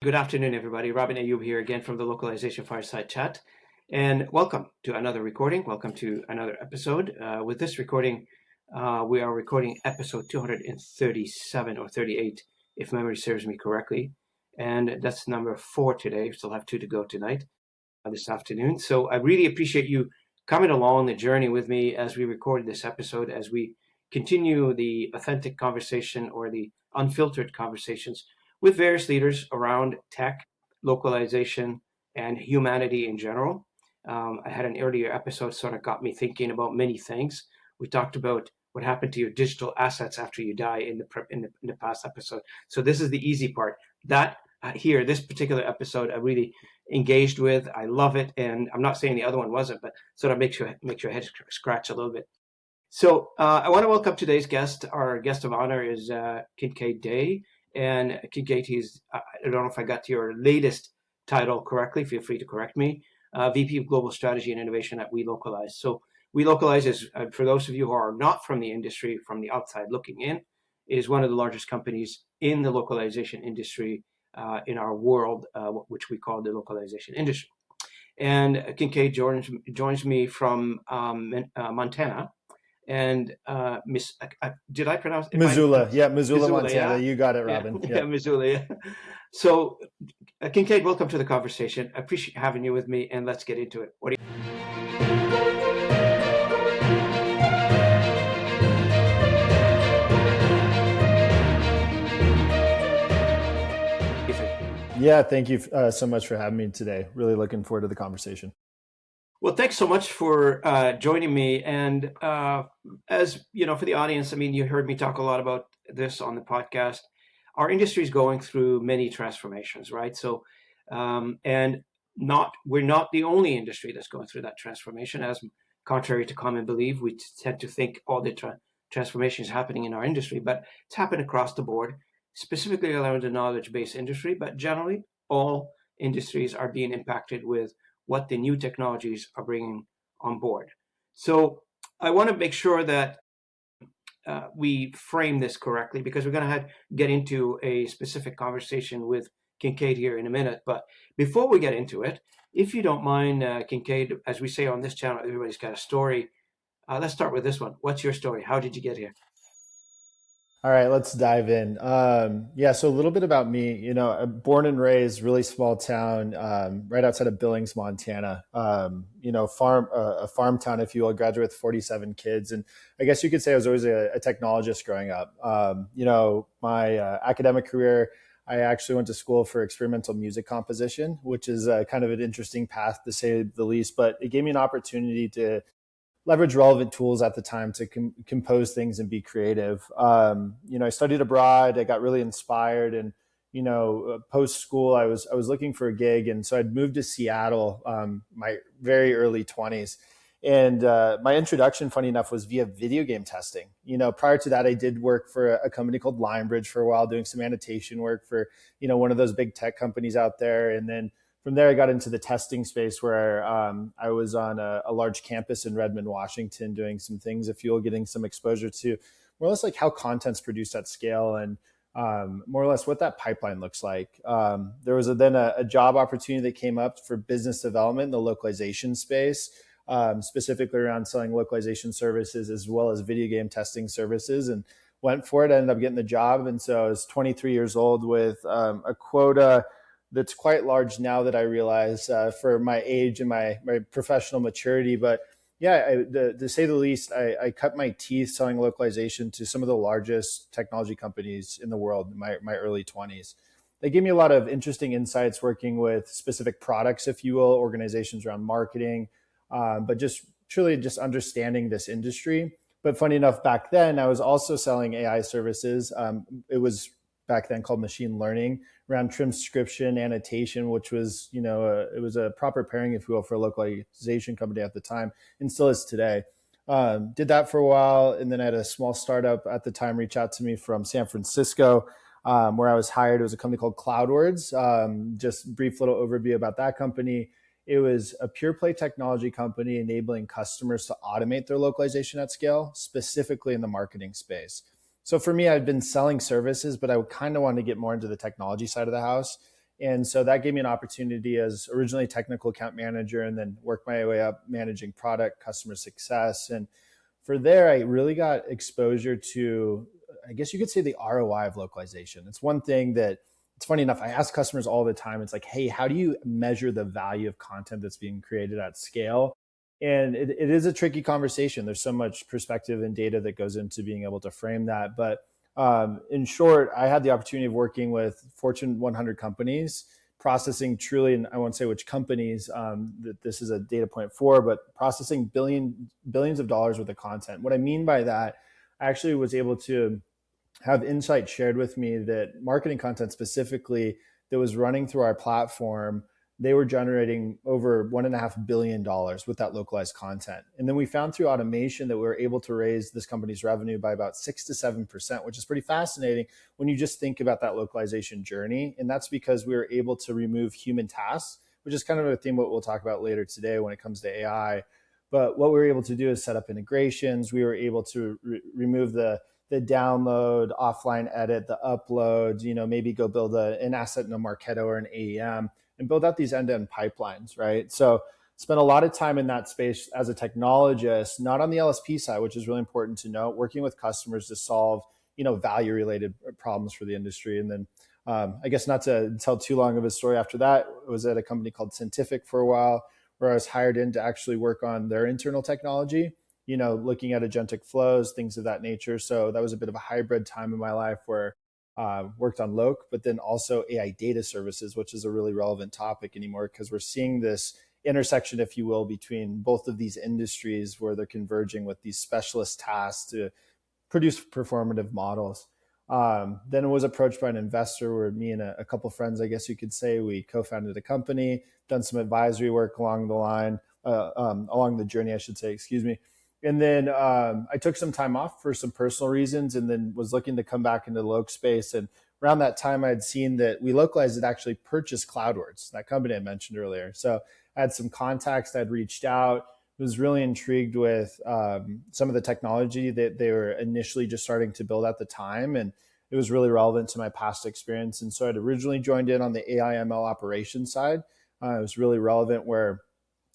Good afternoon, everybody. Robin Ayoub here again from the Localization Fireside Chat. And welcome to another recording. Welcome to another episode. With this recording, we are recording episode 237 or 38, if memory serves me correctly. And that's number 4 today. We still have 2 to go tonight, this afternoon. So I really appreciate you coming along the journey with me as we record this episode, as we continue the authentic conversation or the unfiltered conversations with various leaders around tech, localization, and humanity in general. I had an earlier episode sort of got me thinking about many things. We talked about what happened to your digital assets after you die in the past episode. So this is the easy part. That here, this particular episode, I really engaged with. I love it, and I'm not saying the other one wasn't, but sort of makes your head scratch a little bit. So I want to welcome today's guest. Our guest of honor is Kincaid Day. And Kincaid, I don't know if I got your latest title correctly. Feel free to correct me. VP of Global Strategy and Innovation at Welocalize. So Welocalize is, for those of you who are not from the industry, from the outside looking in, is one of the largest companies in the localization industry in our world, which we call the localization industry. And Kincaid joins me from Montana. And did I pronounce it? Missoula, Missoula, Montana. Yeah? You got it, Robin. Yeah, Missoula. Yeah. So, Kincaid, welcome to the conversation. I appreciate having you with me, and let's get into it. What do you? Yeah, thank you so much for having me today. Really looking forward to the conversation. Well, thanks so much for joining me. And as you know, for the audience, I mean, you heard me talk a lot about this on the podcast. Our industry is going through many transformations, right? So, and we're not the only industry that's going through that transformation. As contrary to common belief, we tend to think all the transformations happening in our industry, but it's happened across the board, specifically around the knowledge-based industry. But generally, all industries are being impacted with what the new technologies are bringing on board. So I want to make sure that we frame this correctly, because we're going to get into a specific conversation with Kincaid here in a minute. But before we get into it, if you don't mind, Kincaid, as we say on this channel, everybody's got a story. Let's start with this one. What's your story? How did you get here? All right, let's dive in. So a little bit about me. Born and raised, really small town, right outside of Billings, Montana. A farm town, if you will. Graduate with 47 kids, and I guess you could say I was always a technologist growing up. My academic career, I actually went to school for experimental music composition, which is kind of an interesting path to say the least. But it gave me an opportunity to leverage relevant tools at the time to compose things and be creative. I studied abroad. I got really inspired, and post school, I was looking for a gig, and so I'd moved to Seattle, my very early 20s. And my introduction, funny enough, was via video game testing. Prior to that, I did work for a company called Lionbridge for a while, doing some annotation work for one of those big tech companies out there, and then from there, I got into the testing space, where I was on a large campus in Redmond, Washington, doing some things, if you will, getting some exposure to more or less like how content's produced at scale, and more or less what that pipeline looks like. There was then a job opportunity that came up for business development in the localization space, specifically around selling localization services as well as video game testing services, and went for it. I ended up getting the job. And so I was 23 years old with a quota that's quite large now that I realize for my age and my professional maturity. But yeah, to say the least, I cut my teeth selling localization to some of the largest technology companies in the world in my early 20s. They gave me a lot of interesting insights working with specific products, if you will, organizations around marketing, but just truly just understanding this industry. But funny enough, back then, I was also selling AI services. It was back then called machine learning, around transcription, annotation, which was, it was a proper pairing, if you will, for a localization company at the time, and still is today. Did that for a while, and then I had a small startup at the time reach out to me from San Francisco, where I was hired. It was a company called CloudWords. Just brief little overview about that company. It was a pure play technology company enabling customers to automate their localization at scale, specifically in the marketing space. So for me, I've been selling services, but I kind of wanted to get more into the technology side of the house. And so that gave me an opportunity as originally technical account manager, and then worked my way up managing product, customer success. And for there, I really got exposure to, I guess you could say, the ROI of localization. It's one thing that, it's funny enough, I ask customers all the time, it's like, hey, how do you measure the value of content that's being created at scale? And it is a tricky conversation. There's so much perspective and data that goes into being able to frame that. But in short, I had the opportunity of working with Fortune 100 companies, processing truly, and I won't say which companies that this is a data point for, but processing billions of dollars worth of content. What I mean by that, I actually was able to have insight shared with me that marketing content specifically that was running through our platform, they were generating over $1.5 billion with that localized content. And then we found through automation that we were able to raise this company's revenue by about 6 to 7%, which is pretty fascinating when you just think about that localization journey. And that's because we were able to remove human tasks, which is kind of a theme what we'll talk about later today when it comes to AI. But what we were able to do is set up integrations. We were able to remove the download, offline edit, the upload, maybe go build an asset in a Marketo or an AEM and build out these end-to-end pipelines, right? So spent a lot of time in that space as a technologist, not on the LSP side, which is really important to note, working with customers to solve, value-related problems for the industry. And then I guess not to tell too long of a story after that, I was at a company called Scientific for a while, where I was hired in to actually work on their internal technology, looking at agentic flows, things of that nature. So that was a bit of a hybrid time in my life where worked on Loc, but then also AI data services, which is a really relevant topic anymore because we're seeing this intersection, if you will, between both of these industries where they're converging with these specialist tasks to produce performative models. Then I was approached by an investor where me and a couple friends, I guess you could say, we co-founded a company, done some advisory work along the line, along the journey, I should say, excuse me. And then I took some time off for some personal reasons and then was looking to come back into the Loc space. And around that time, I had seen that Welocalize had actually purchased CloudWords, that company I mentioned earlier. So I had some contacts, I'd reached out, was really intrigued with some of the technology that they were initially just starting to build at the time. And it was really relevant to my past experience. And so I'd originally joined in on the AI/ML operations side. It was really relevant where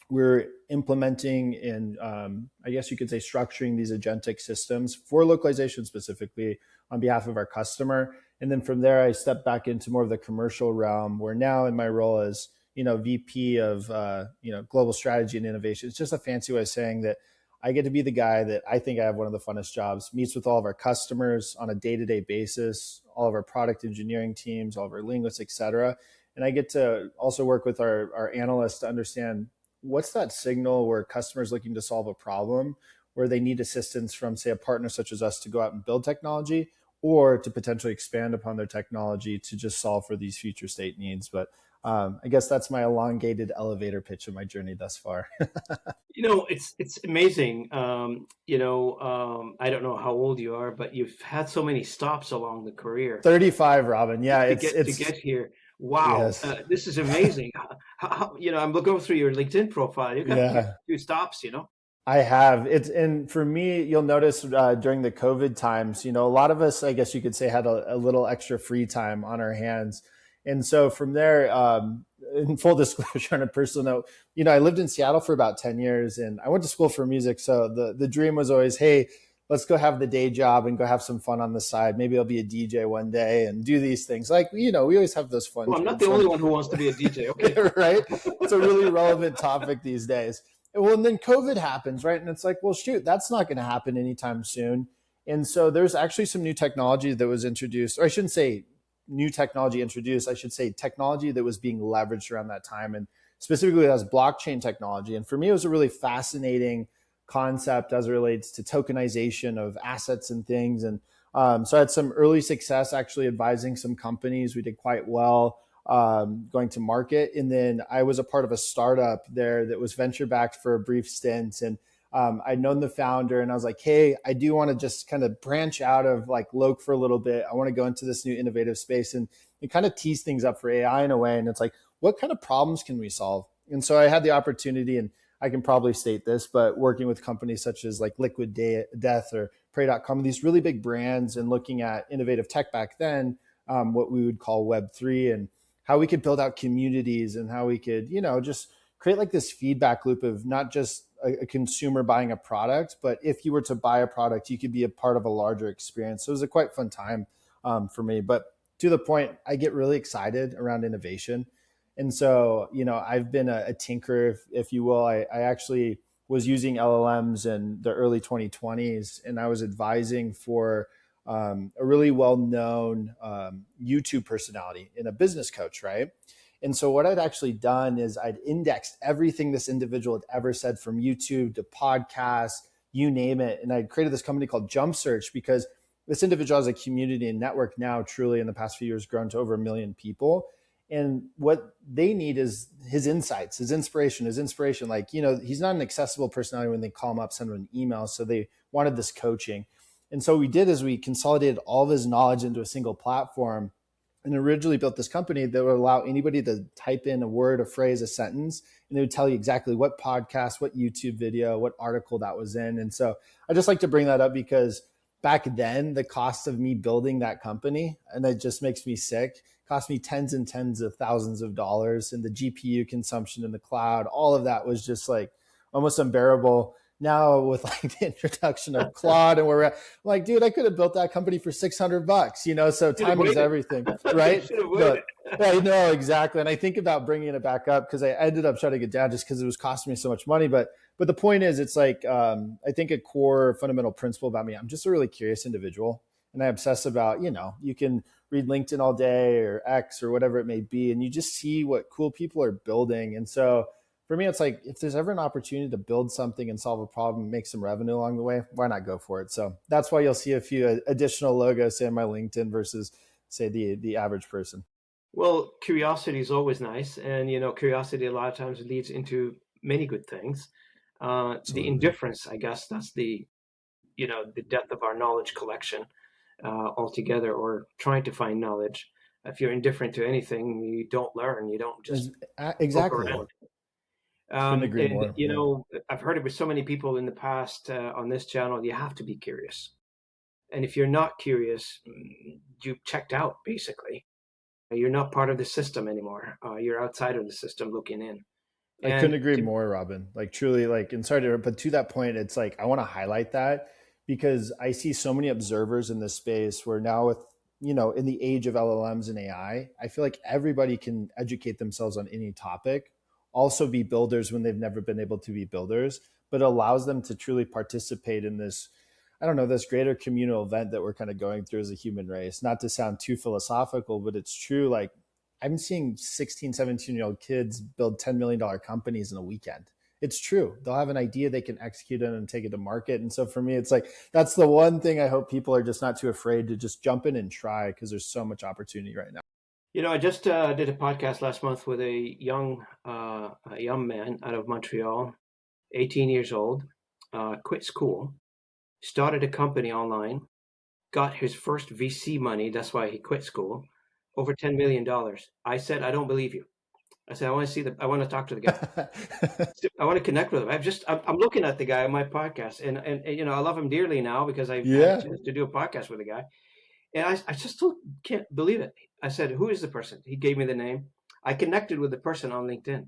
we're implementing and I guess you could say structuring these agentic systems for localization specifically on behalf of our customer. And then from there, I stepped back into more of the commercial realm where now in my role as, VP of, global strategy and innovation, it's just a fancy way of saying that I get to be the guy that I think I have one of the funnest jobs, meets with all of our customers on a day-to-day basis, all of our product engineering teams, all of our linguists, et cetera. And I get to also work with our analysts to understand what's that signal where customers looking to solve a problem where they need assistance from, say, a partner such as us to go out and build technology or to potentially expand upon their technology to just solve for these future state needs. But I guess that's my elongated elevator pitch of my journey thus far. It's amazing. I don't know how old you are, but you've had so many stops along the career 35, Robin. Yeah, to get here. Wow, yes. this is amazing. I'm looking through your LinkedIn profile. You got a Yeah. few stops. I have. And for me, you'll notice during the COVID times, a lot of us, I guess you could say, had a little extra free time on our hands. And so from there, in full disclosure on a personal note, I lived in Seattle for about 10 years and I went to school for music. So the dream was always, hey, let's go have the day job and go have some fun on the side. Maybe I'll be a DJ one day and do these things. Like, we always have those fun Well, I'm not dreams. the only one who wants to be a DJ. Okay. Right? It's a really relevant topic these days. Well, and then COVID happens, right? And it's like, well, shoot, that's not going to happen anytime soon. And so there's actually some new technology that was introduced, or I shouldn't say new technology introduced, I should say technology that was being leveraged around that time. And specifically as blockchain technology. And for me, it was a really fascinating concept as it relates to tokenization of assets and things. And so I had some early success actually advising some companies. We did quite well going to market. And then I was a part of a startup there that was venture backed for a brief stint. And I'd known the founder and I was like, hey, I do want to just kind of branch out of like Loc for a little bit. I want to go into this new innovative space and kind of tease things up for AI in a way. And it's like, what kind of problems can we solve? And so I had the opportunity, and I can probably state this, but working with companies such as like Liquid Death or Pray.com, these really big brands, and looking at innovative tech back then, what we would call Web3. And how we could build out communities and how we could, just create like this feedback loop of not just a consumer buying a product, but if you were to buy a product, you could be a part of a larger experience. So it was a quite fun time for me. But to the point, I get really excited around innovation. And so, I've been a tinkerer, if you will. I actually was using LLMs in the early 2020s, and I was advising for a really well-known YouTube personality and a business coach, right? And so what I'd actually done is I'd indexed everything this individual had ever said, from YouTube to podcasts, you name it. And I'd created this company called Jump Search, because this individual has a community and network now, truly in the past few years grown to over 1 million people. And what they need is his insights, his inspiration. Like, he's not an accessible personality when they call him up, send him an email. So they wanted this coaching. And so what we did is we consolidated all of his knowledge into a single platform, and originally built this company that would allow anybody to type in a word, a phrase, a sentence, and it would tell you exactly what podcast, what YouTube video, what article that was in. And so I just like to bring that up because back then, the cost of me building that company, and it just makes me sick, cost me tens and tens of thousands of dollars. And the GPU consumption in the cloud, all of that was just like almost unbearable. Now with like the introduction of Claude and where we're at, I'm like, dude, I could have built that company for $600, so timing is everything, right? But I know, exactly. And I think about bringing it back up because I ended up shutting it down just because it was costing me so much money. But the point is, it's like, I think a core fundamental principle about me, I'm just a really curious individual, and I obsess about, you can read LinkedIn all day or X or whatever it may be, and you just see what cool people are building. And so for me, it's like, if there's ever an opportunity to build something and solve a problem, make some revenue along the way, why not go for it? So that's why you'll see a few additional logos, say, on my LinkedIn versus, say, the average person. Well, curiosity is always nice, and curiosity a lot of times leads into many good things. The Absolutely. indifference, I guess, that's the depth of our knowledge collection altogether, or trying to find knowledge. If you're indifferent to anything, you don't learn. You don't just poke Exactly. around. Couldn't agree And more. Yeah. I've heard it with so many people in the past on this channel. You have to be curious, and if you're not curious, you've checked out. Basically, you're not part of the system anymore. You're outside of the system looking in. I couldn't And agree more, Robin. Like, truly, like, and sorry to, but to that point, it's like I want to highlight that because I see so many observers in this space where now, with, in the age of LLMs and AI, I feel like everybody can educate themselves on any topic, also be builders when they've never been able to be builders, but it allows them to truly participate in this, I don't know, this greater communal event that we're kind of going through as a human race. Not to sound too philosophical, but it's true. Like, I'm seeing 16, 17-year-old kids build $10 million companies in a weekend. It's true. They'll have an idea, they can execute it and take it to market. And so for me, it's like, that's the one thing I hope people are just not too afraid to just jump in and try, because there's so much opportunity right now. I just did a podcast last month with a young man out of Montreal, 18 years old, quit school, started a company online, got his first VC money. That's why he quit school, over $10 million. I said, I don't believe you. I said, I want to talk to the guy. I want to connect with him. I'm looking at the guy on my podcast, and I love him dearly now because I've had a Yeah. chance to do a podcast with the guy. And I just still can't believe it. I said, who is the person? He gave me the name. I connected with the person on LinkedIn.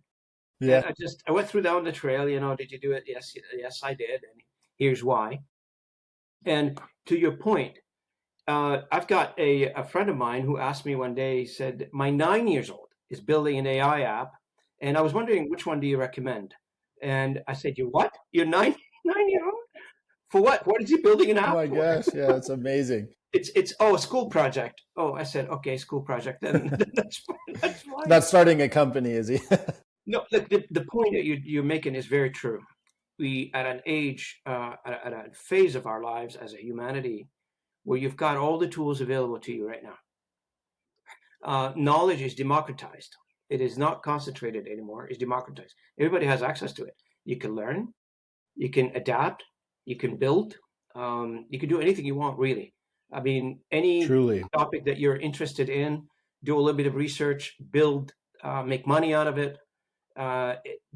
Yeah. And I went through down the trail, did you do it? Yes, yes, I did. And here's why. And to your point, I've got a friend of mine who asked me one day, he said, my 9 years old is building an AI app. And I was wondering, which one do you recommend? And I said, you what? You're 9 years old? For what? What is he building an Oh app my for? gosh. Yeah. It's amazing. It's a school project. Oh, I said, okay, school project. Then that's fine. That's fine. Not starting a company, is he? No, the point that you're making is very true. We at an age, at a phase of our lives as a humanity, where you've got all the tools available to you right now. Knowledge is democratized. It is not concentrated anymore. It's democratized. Everybody has access to it. You can learn, you can adapt, you can build, you can do anything you want, really. I mean, any Truly. topic that you're interested in, do a little bit of research, build, make money out of it.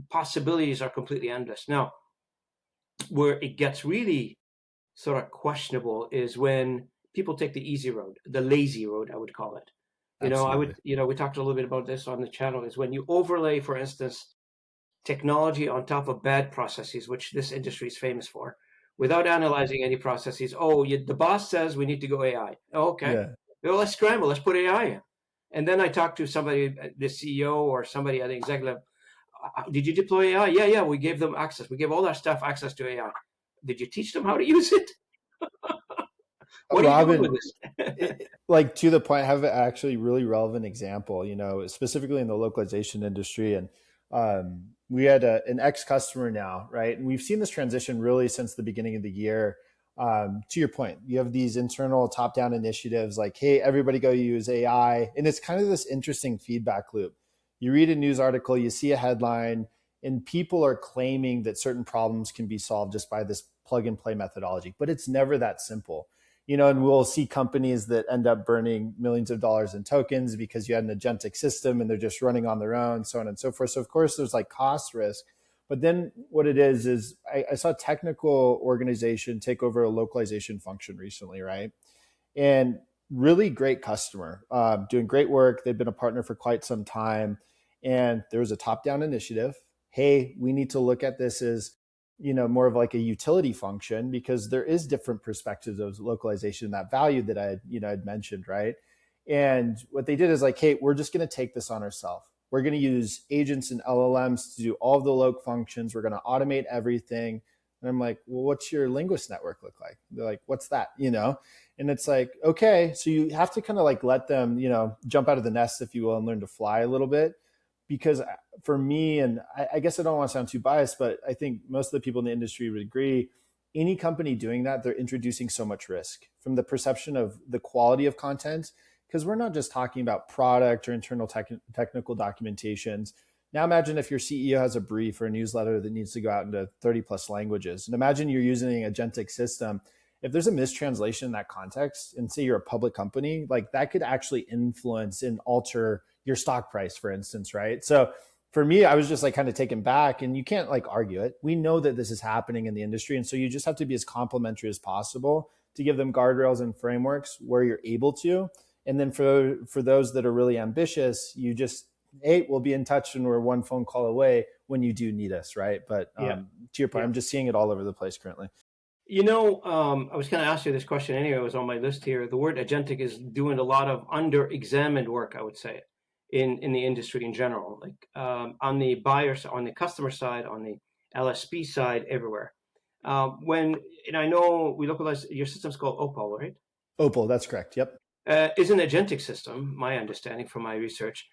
Possibilities are completely endless. Now, where it gets really sort of questionable is when people take the easy road, the lazy road, I would call it. Absolutely. We talked a little bit about this on the channel, is when you overlay, for instance, technology on top of bad processes, which this industry is famous for, without analyzing any processes. Oh, the boss says we need to go AI. Oh, okay. Yeah. Well, let's scramble. Let's put AI in. And then I talked to somebody, the CEO or somebody at the executive. Did you deploy AI? Yeah, yeah. We gave them access. We gave all our staff access to AI. Did you teach them how to use it? What are you doing with Robin, this? like to the point, I have actually really relevant example, specifically in the localization industry. And we had an ex customer now, right? And we've seen this transition really since the beginning of the year. To your point, you have these internal top down initiatives like, hey, everybody go use AI. And it's kind of this interesting feedback loop. You read a news article, you see a headline, and people are claiming that certain problems can be solved just by this plug and play methodology, but it's never that simple. And we'll see companies that end up burning millions of dollars in tokens because you had an agentic system and they're just running on their own, so on and so forth. So of course there's like cost risk, but then what it is I saw a technical organization take over a localization function recently, right? And really great customer, doing great work. They've been a partner for quite some time. And there was a top down initiative. Hey, we need to look at this as, more of like a utility function because there is different perspectives of localization, that value that I'd mentioned, right? And what they did is like, hey, we're just going to take this on ourselves. We're going to use agents and LLMs to do all of the loc functions. We're going to automate everything. And I'm like, well, what's your linguist network look like? They're like, what's that? And it's like, okay, so you have to kind of like let them, jump out of the nest, if you will, and learn to fly a little bit. Because for me, and I guess I don't want to sound too biased, but I think most of the people in the industry would agree, any company doing that, they're introducing so much risk from the perception of the quality of content, because we're not just talking about product or internal technical documentations. Now imagine if your CEO has a brief or a newsletter that needs to go out into 30 plus languages. And imagine you're using an agentic system. If there's a mistranslation in that context, and say you're a public company, like that could actually influence and alter your stock price, for instance, right? So for me, I was just like kind of taken back, and you can't like argue it. We know that this is happening in the industry. And so you just have to be as complimentary as possible to give them guardrails and frameworks where you're able to. And then for those that are really ambitious, you just, hey, we'll be in touch and we're one phone call away when you do need us, right? But Yeah, to your point, yeah. I'm just seeing it all over the place currently. I was going to ask you this question anyway. It was on my list here. The word agentic is doing a lot of under-examined work, I would say, in the industry in general, like on the buyer, on the customer side, on the LSP side, everywhere. And I know we localize your system's called Opal, right? Opal, that's correct. Yep. Is an agentic system, my understanding from my research.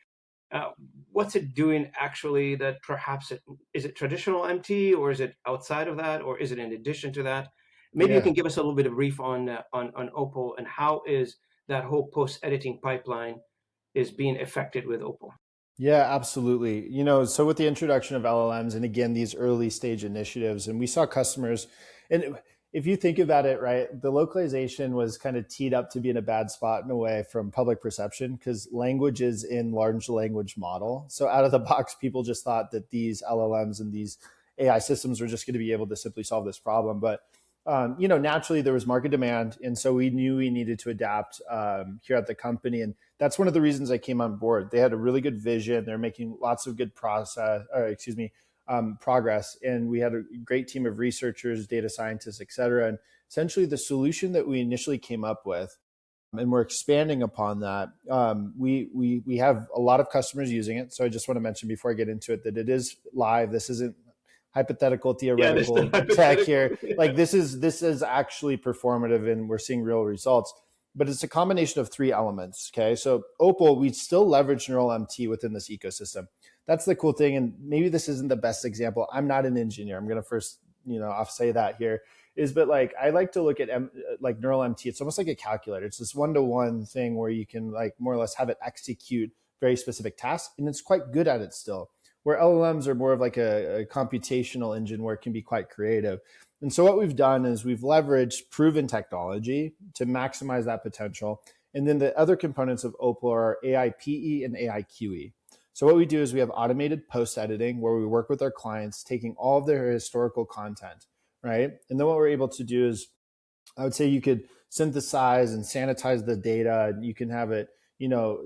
Uh, what's it doing actually that perhaps is it traditional MT, or is it outside of that, or is it in addition to that? Maybe you Yeah. can give us a little bit of brief on Opal, and how is that whole post editing pipeline is being affected with Opal? Yeah, absolutely. So with the introduction of LLMs and again, these early stage initiatives, and we saw customers, and if you think about it, right, the localization was kind of teed up to be in a bad spot in a way from public perception because language is in large language model. So out of the box, people just thought that these LLMs and these AI systems were just going to be able to simply solve this problem. But naturally there was market demand, and so we knew we needed to adapt here at the company, and that's one of the reasons I came on board. They had a really good vision. They're making lots of good progress, and we had a great team of researchers, data scientists, et cetera. And essentially, the solution that we initially came up with, and we're expanding upon that. We have a lot of customers using it. So I just want to mention before I get into it that it is live. This isn't hypothetical, Yeah, this theoretical tech here. Like this is actually performative, and we're seeing real results. But it's a combination of three elements. Okay, so Opal, we still leverage neural MT within this ecosystem. That's the cool thing. And maybe this isn't the best example. I'm not an engineer. I'm going to first, I'll say that here is, but like I like to look at like neural MT. It's almost like a calculator. It's this one-to-one thing where you can like more or less have it execute very specific tasks, and it's quite good at it still. Where LLMs are more of like a computational engine where it can be quite creative. And so what we've done is we've leveraged proven technology to maximize that potential. And then the other components of Opal are AIPE and AIQE. So what we do is we have automated post editing where we work with our clients, taking all of their historical content, right? And then what we're able to do is, I would say you could synthesize and sanitize the data. You can have it,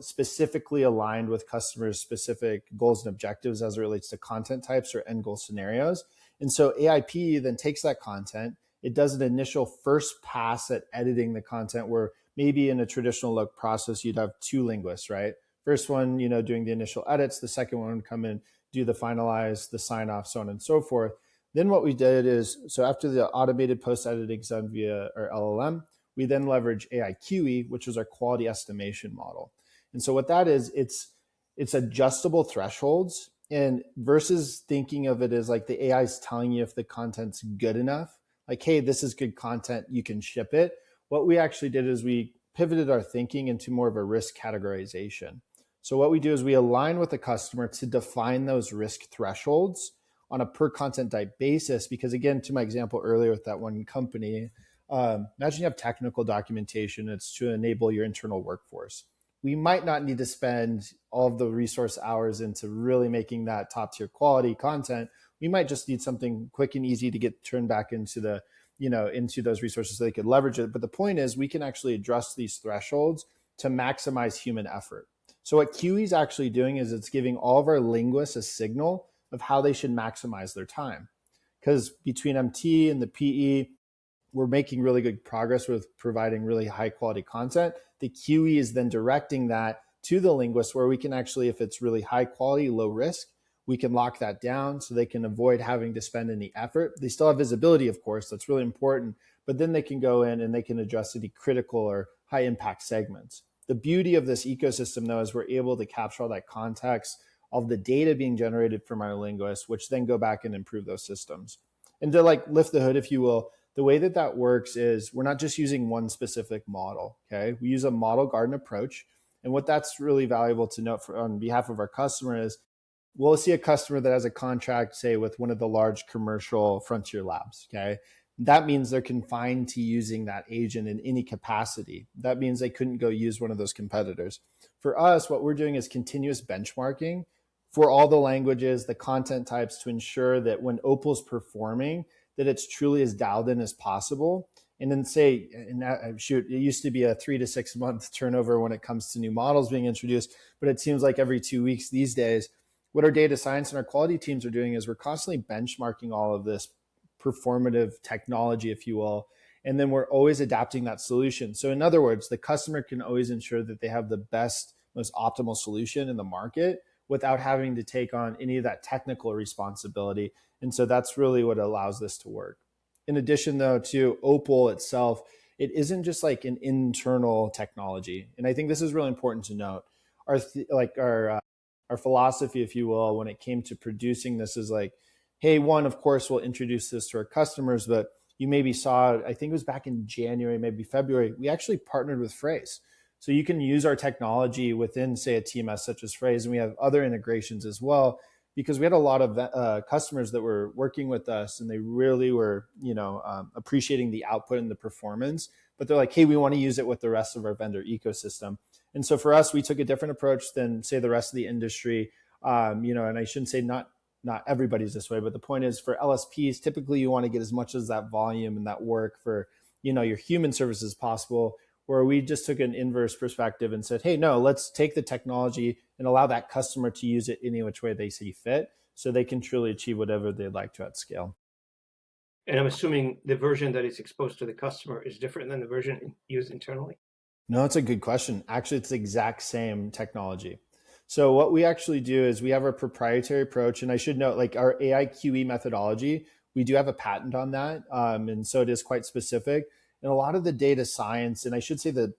specifically aligned with customers' specific goals and objectives as it relates to content types or end goal scenarios. And so AIP then takes that content, it does an initial first pass at editing the content where maybe in a traditional look process, you'd have two linguists, right? First one, doing the initial edits, the second one would come in, do the finalize, the sign off, so on and so forth. Then what we did is, so after the automated post-editing is done via our LLM, we then leverage AI-QE, which is our quality estimation model. And so what that is, it's adjustable thresholds. And versus thinking of it as like the AI is telling you if the content's good enough, like, hey, this is good content, you can ship it. What we actually did is we pivoted our thinking into more of a risk categorization. So what we do is we align with the customer to define those risk thresholds on a per content type basis. Because again, to my example earlier with that one company, imagine you have technical documentation, it's to enable your internal workforce. We might not need to spend all of the resource hours into really making that top tier quality content. We might just need something quick and easy to get turned back into the, into those resources so they could leverage it. But the point is we can actually adjust these thresholds to maximize human effort. So what QE is actually doing is it's giving all of our linguists a signal of how they should maximize their time. Because between MT and the PE, we're making really good progress with providing really high quality content. The QE is then directing that to the linguist where we can actually, if it's really high quality, low risk, we can lock that down so they can avoid having to spend any effort. They still have visibility, of course, that's really important, but then they can go in and they can address any critical or high impact segments. The beauty of this ecosystem, though, is we're able to capture all that context of the data being generated from our linguists, which then go back and improve those systems. And to like lift the hood, if you will, the way that that works is we're not just using one specific model, okay? We use a model garden approach. And what that's really valuable to note on behalf of our customer is we'll see a customer that has a contract, say, with one of the large commercial frontier labs, okay? That means they're confined to using that agent in any capacity. That means they couldn't go use one of those competitors. For us, what we're doing is continuous benchmarking for all the languages, the content types to ensure that when Opal's performing, that it's truly as dialed in as possible. And then say, it used to be a 3 to 6 month turnover when it comes to new models being introduced, but it seems like every 2 weeks these days. What our data science and our quality teams are doing is we're constantly benchmarking all of this performative technology, if you will, and then we're always adapting that solution. So in other words, the customer can always ensure that they have the best, most optimal solution in the market without having to take on any of that technical responsibility. And so that's really what allows this to work. In addition, though, to Opal itself, it isn't just like an internal technology. And I think this is really important to note. Our philosophy, if you will, when it came to producing this is like, hey, one, of course, we'll introduce this to our customers, but you maybe saw, I think it was back in January, maybe February, we actually partnered with Phrase. So you can use our technology within, say, a TMS such as Phrase, and we have other integrations as well, because we had a lot of customers that were working with us and they really were, appreciating the output and the performance, but they're like, hey, we want to use it with the rest of our vendor ecosystem. And so for us, we took a different approach than, say, the rest of the industry. And I shouldn't say not everybody's this way, but the point is for LSPs, typically you want to get as much as that volume and that work for, your human services as possible, where we just took an inverse perspective and said, hey, no, let's take the technology and allow that customer to use it any which way they see fit so they can truly achieve whatever they'd like to at scale. And I'm assuming the version that is exposed to the customer is different than the version used internally? No, it's a good question. Actually, it's the exact same technology. So what we actually do is we have a proprietary approach. And I should note, like our AI QE methodology, we do have a patent on that. And so it is quite specific. And a lot of the data science, and I should say that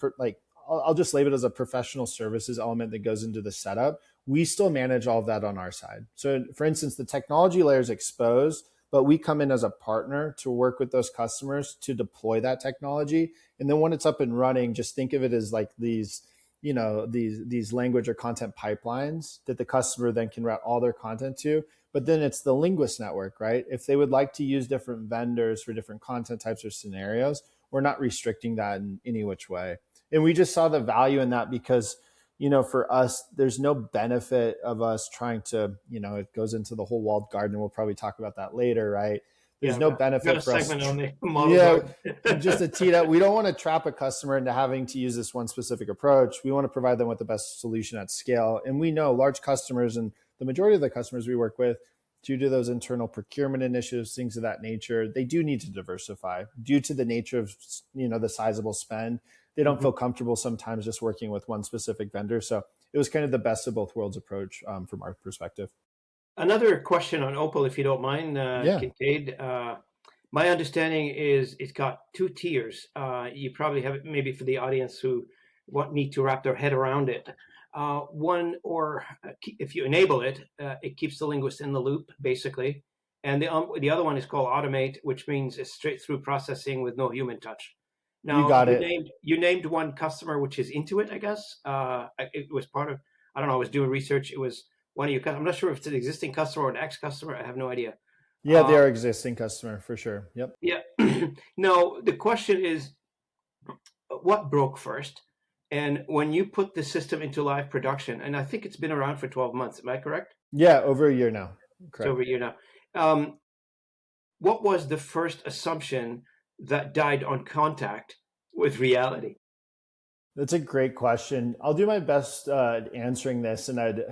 I'll just label it as a professional services element that goes into the setup. We still manage all of that on our side. So for instance, the technology layer is exposed, but we come in as a partner to work with those customers to deploy that technology. And then when it's up and running, just think of it as like these language or content pipelines that the customer then can route all their content to. But then it's the linguist network, right? If they would like to use different vendors for different content types or scenarios, we're not restricting that in any which way. And we just saw the value in that because, for us, there's no benefit of us trying to, it goes into the whole walled garden. We'll probably talk about that later, right? there's Yeah, no I've got benefit a for us. segment on the model Yeah, guard. just to tee it up, we don't want to trap a customer into having to use this one specific approach. We want to provide them with the best solution at scale. And we know large customers and the majority of the customers we work with, due to those internal procurement initiatives, things of that nature, they do need to diversify due to the nature of the sizable spend. They don't feel comfortable sometimes just working with one specific vendor. So it was kind of the best of both worlds approach from our perspective. Another question on Opal, if you don't mind, Yeah. Kincaid. My understanding is it's got two tiers. You probably have it maybe for the audience who need to wrap their head around it. One, or if you enable it, it keeps the linguist in the loop, basically. And the other one is called automate, which means it's straight through processing with no human touch. You Now, got it. you named one customer which is into it, I guess. It was part of, I don't know, I was doing research. It was one of your customers. I'm not sure if it's an existing customer or an ex-customer. I have no idea. Yeah, they are existing customer for sure. Yep. Yeah. No, the question is, what broke first? And when you put the system into live production, and I think it's been around for 12 months, am I correct? Yeah, over a year now. It's Correct. over a year now. What was the first assumption that died on contact with reality? That's a great question. I'll do my best answering this, and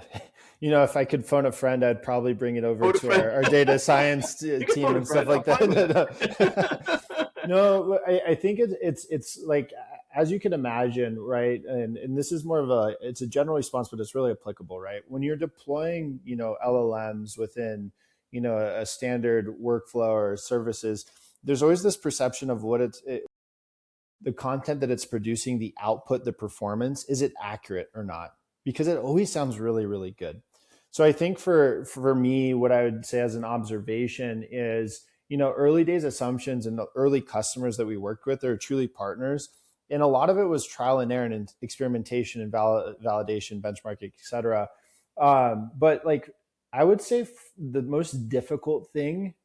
if I could phone a friend, I'd probably bring it over Phone a to friend. our data science You can team phone a and stuff friend. I'm like fine with that. that. No, I think it's like, as you can imagine, right? And this is more of it's a general response, but it's really applicable, right? When you're deploying, LLMs within, a standard workflow or services, there's always this perception of the content that it's producing, the output, the performance, is it accurate or not? Because it always sounds really, really good. So I think for me, what I would say as an observation is, early days assumptions and the early customers that we worked with are truly partners. And a lot of it was trial and error and experimentation and validation, benchmarking, et cetera. But like, I would say the most difficult thing,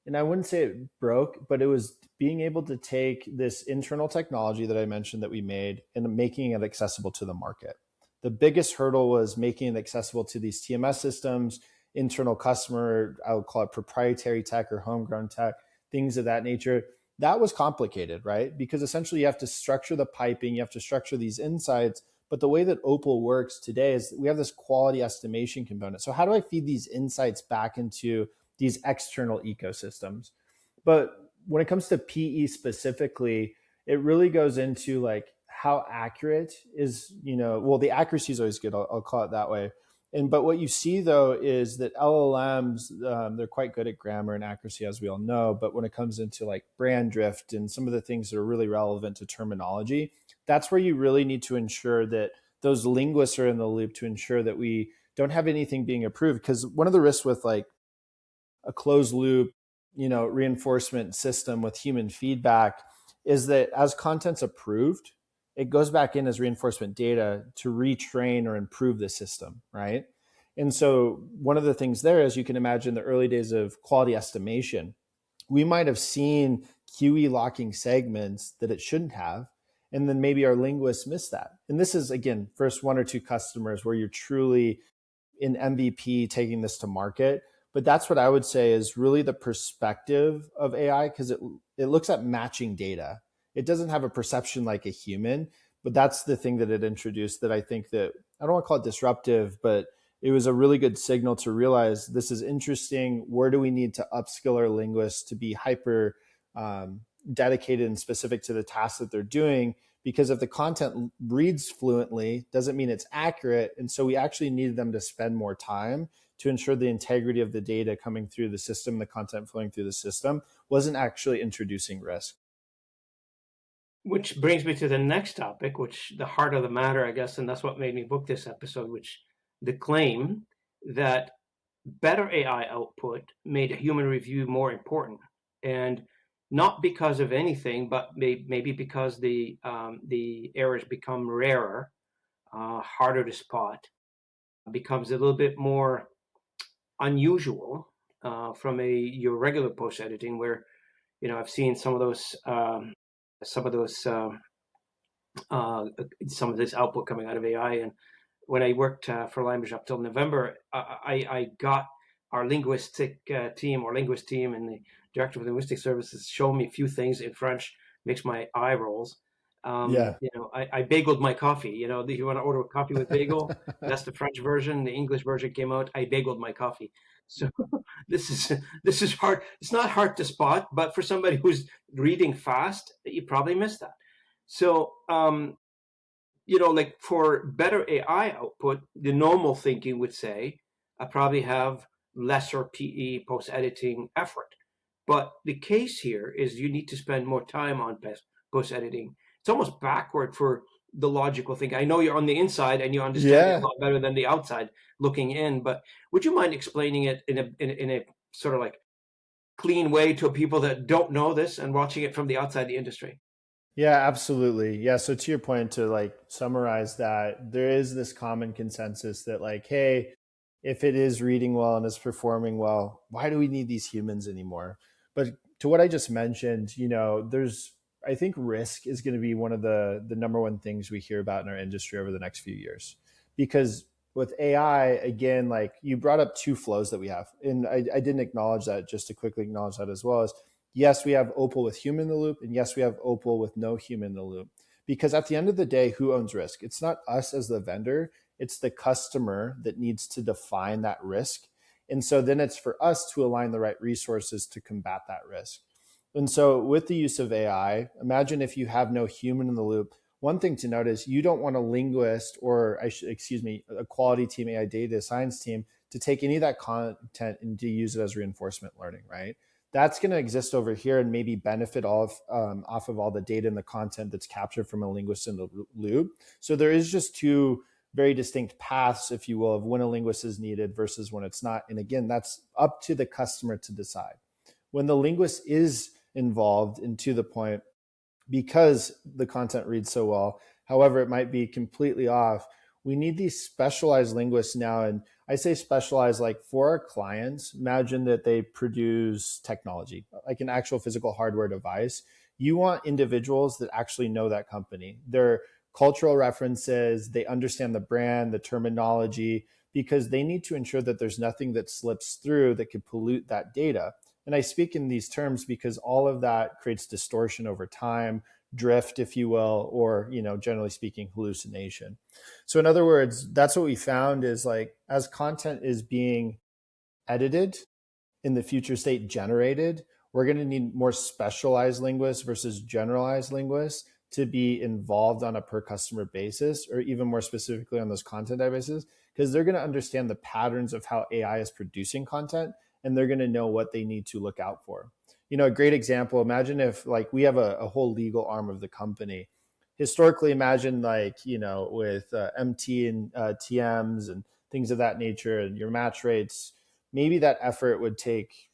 and I wouldn't say it broke, but it was being able to take this internal technology that I mentioned that we made and making it accessible to the market. The biggest hurdle was making it accessible to these TMS systems, internal customer, I would call it proprietary tech or homegrown tech, things of that nature. That was complicated, right? Because essentially you have to structure the piping, you have to structure these insights. But the way that Opal works today is we have this quality estimation component. So how do I feed these insights back into these external ecosystems? But when it comes to PE specifically, it really goes into like how accurate is, well, the accuracy is always good. I'll call it that way. But what you see though is that LLMs, they're quite good at grammar and accuracy, as we all know. But when it comes into like brand drift and some of the things that are really relevant to terminology, that's where you really need to ensure that those linguists are in the loop to ensure that we don't have anything being approved. Because one of the risks with like a closed loop, reinforcement system with human feedback is that as content's approved, it goes back in as reinforcement data to retrain or improve the system, right? And so one of the things there is, you can imagine the early days of quality estimation, we might have seen QE locking segments that it shouldn't have. And then maybe our linguists missed that. And this is, again, first one or two customers where you're truly in MVP taking this to market. But that's what I would say is really the perspective of AI, because it looks at matching data. It doesn't have a perception like a human, but that's the thing that it introduced that I think that, I don't want to call it disruptive, but it was a really good signal to realize this is interesting. Where do we need to upskill our linguists to be hyper dedicated and specific to the tasks that they're doing? Because if the content reads fluently, doesn't mean it's accurate. And so we actually needed them to spend more time to ensure the integrity of the data coming through the system, the content flowing through the system, wasn't actually introducing risk. Which brings me to the next topic, which the heart of the matter, I guess, and that's what made me book this episode, which the claim that better AI output made a human review more important. And not because of anything, but maybe because the errors become rarer, harder to spot, becomes a little bit more unusual from your regular post editing, where I've seen some of those some of this output coming out of AI. And when I worked for Language up till November, I got our linguistic team or linguist team and the director of linguistic services show me a few things in French, makes my eye rolls. Yeah. I bageled my coffee. You want to order a coffee with bagel? That's the French version. The English version came out. I bageled my coffee. So this is hard. It's not hard to spot, but for somebody who's reading fast, you probably missed that. So like for better AI output, the normal thinking would say I probably have lesser PE post editing effort. But the case here is you need to spend more time on post editing. It's almost backward for the logical thing. I know you're on the inside and you understand it a Yeah. lot better than the outside looking in, but would you mind explaining it in a sort of like clean way to people that don't know this and watching it from the outside the industry? Yeah, absolutely. Yeah. So to your point, to like summarize that, there is this common consensus that like, hey, if it is reading well and is performing well, why do we need these humans anymore? But to what I just mentioned, there's I think risk is going to be one of the number one things we hear about in our industry over the next few years. Because with AI, again, like you brought up two flows that we have. And I didn't acknowledge that, just to quickly acknowledge that as well as yes, we have Opal with human in the loop, and yes, we have Opal with no human in the loop. Because at the end of the day, who owns risk? It's not us as the vendor, it's the customer that needs to define that risk. And so then it's for us to align the right resources to combat that risk. And so with the use of AI, imagine if you have no human in the loop. One thing to note is you don't want a linguist or a quality team, AI data science team to take any of that content and to use it as reinforcement learning, right? That's going to exist over here and maybe benefit off of all the data and the content that's captured from a linguist in the loop. So there is just two very distinct paths, if you will, of when a linguist is needed versus when it's not. And again, that's up to the customer to decide. When the linguist is involved, and to the point, because the content reads so well, however, it might be completely off, we need these specialized linguists now. And I say specialized, like for our clients, imagine that they produce technology, like an actual physical hardware device. You want individuals that actually know that company, their cultural references, they understand the brand, the terminology, because they need to ensure that there's nothing that slips through that could pollute that data. And I speak in these terms because all of that creates distortion over time, drift, if you will, or, generally speaking, hallucination. So in other words, that's what we found is like as content is being edited, in the future state generated, we're going to need more specialized linguists versus generalized linguists to be involved on a per customer basis, or even more specifically on those content bases, because they're going to understand the patterns of how AI is producing content, and they're going to know what they need to look out for. A great example, imagine if like we have a whole legal arm of the company. Historically, imagine like, with MT and TMs and things of that nature and your match rates, maybe that effort would take,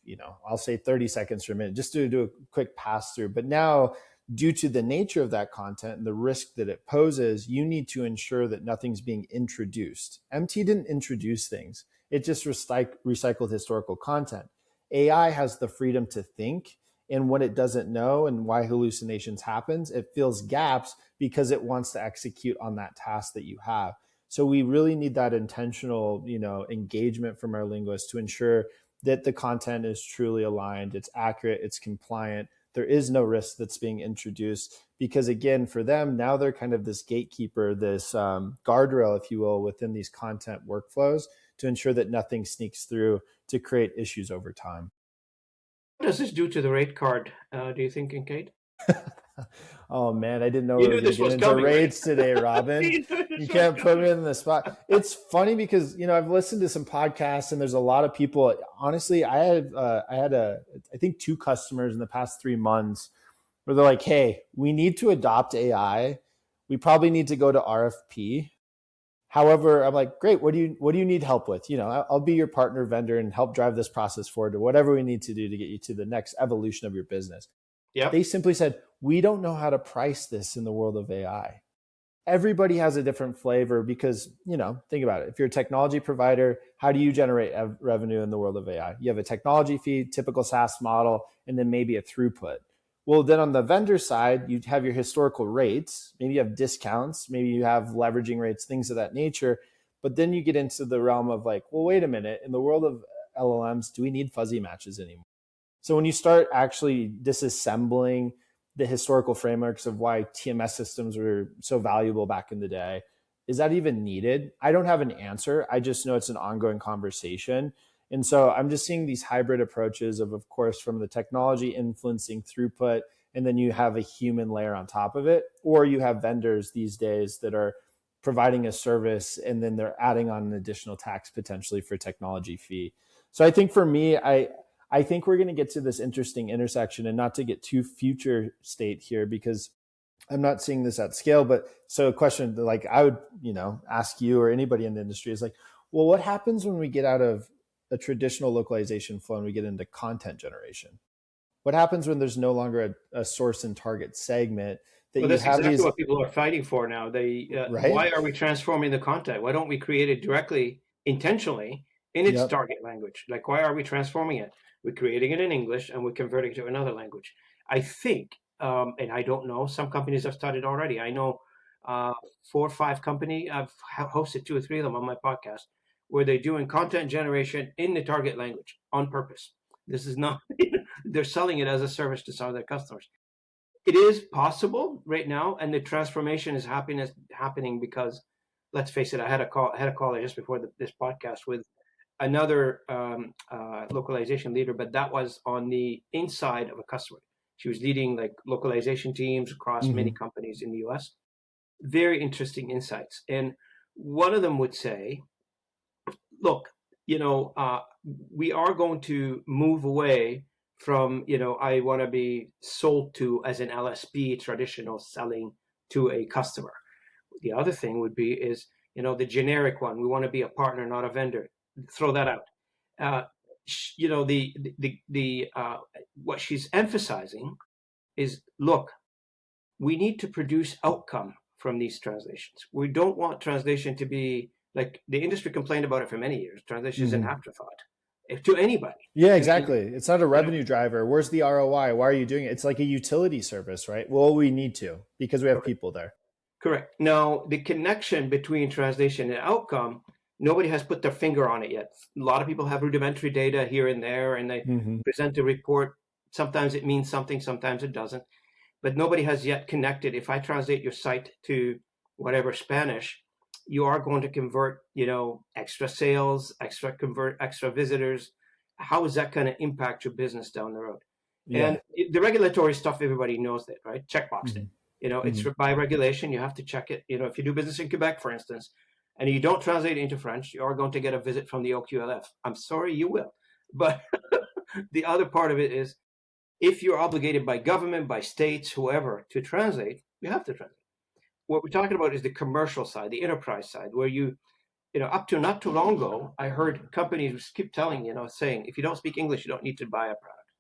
I'll say 30 seconds per minute just to do a quick pass through. But now, due to the nature of that content and the risk that it poses, you need to ensure that nothing's being introduced. MT didn't introduce things, it just recycled historical content. AI has the freedom to think, and when it doesn't know and why hallucinations happens, it fills gaps because it wants to execute on that task that you have. So we really need that intentional, engagement from our linguists to ensure that the content is truly aligned, it's accurate, it's compliant. There is no risk that's being introduced because, again, for them, now they're kind of this gatekeeper, this guardrail, if you will, within these content workflows to ensure that nothing sneaks through to create issues over time. What does this do to the rate card, do you think, Kincaid? Oh man, I didn't know You we were knew going to this get was into coming, right? rates today, Robin. You knew You this was can't put coming. me in the spot. It's funny because I've listened to some podcasts and there's a lot of people. Honestly, I think two customers in the past 3 months where they're like, "Hey, we need to adopt AI. We probably need to go to RFP." However, I'm like, "Great. What do you need help with? I'll be your partner vendor and help drive this process forward to whatever we need to do to get you to the next evolution of your business." They Yep. simply said, we don't know how to price this in the world of AI. Everybody has a different flavor because, think about it. If you're a technology provider, how do you generate revenue in the world of AI? You have a technology fee, typical SaaS model, and then maybe a throughput. Well, then on the vendor side, you have your historical rates. Maybe you have discounts, maybe you have leveraging rates, things of that nature. But then you get into the realm of like, well, wait a minute. In the world of LLMs, do we need fuzzy matches anymore? So when you start actually disassembling the historical frameworks of why TMS systems were so valuable back in the day, is that even needed? I don't have an answer. I just know it's an ongoing conversation. And so I'm just seeing these hybrid approaches of course, from the technology influencing throughput, and then you have a human layer on top of it, or you have vendors these days that are providing a service and then they're adding on an additional tax potentially for technology fee. So I think for me, I think we're going to get to this interesting intersection, and not to get too future state here because I'm not seeing this at scale. But so a question that like I would, ask you or anybody in the industry is like, well, what happens when we get out of a traditional localization flow and we get into content generation? What happens when there's no longer a source and target segment that Well, you that's have exactly these, what people are fighting for now. right? Why are we transforming the content? Why don't we create it directly, intentionally, in its Yep. target language? Like, why are we transforming it? We're creating it in English and we're converting it to another language. I think, and I don't know, some companies have started already. I know 4 or 5 companies. I've hosted 2 or 3 of them on my podcast where they're doing content generation in the target language on purpose. This is not, they're selling it as a service to some of their customers. It is possible right now, and the transformation is happening because, let's face it, I had a call just before this podcast with another localization leader, but that was on the inside of a customer. She was leading like localization teams across many Mm-hmm. companies in the US. Very interesting insights, and one of them would say, look, we are going to move away from, I want to be sold to as an LSP, traditional selling to a customer. The other thing would be is, the generic one. We want to be a partner, not a vendor. Throw that out. Uh, what she's emphasizing is, look, we need to produce outcome from these translations. We don't want translation to be like the industry complained about it for many years. Translation is an Mm-hmm. afterthought to anybody. Yeah, I mean, exactly. It's not a revenue driver. Where's the ROI? Why are you doing it? It's like a utility service, right? Well, we need to because we have correct. people there. Correct. Now, the connection between translation and outcome, nobody has put their finger on it yet. A lot of people have rudimentary data here and there, and they Mm-hmm. present a report. Sometimes it means something, sometimes it doesn't. But nobody has yet connected. If I translate your site to whatever Spanish, you are going to convert, extra sales, extra visitors. How is that going to impact your business down the road? Yeah. And the regulatory stuff, everybody knows that, right? Checkbox it. It's Mm-hmm. by regulation. You have to check it. If you do business in Quebec, for instance, and you don't translate it into French, you are going to get a visit from the OQLF. I'm sorry, you will. But the other part of it is, if you're obligated by government, by states, whoever, to translate, you have to translate. What we're talking about is the commercial side, the enterprise side, where up to not too long ago, I heard companies keep telling, saying, if you don't speak English, you don't need to buy a product.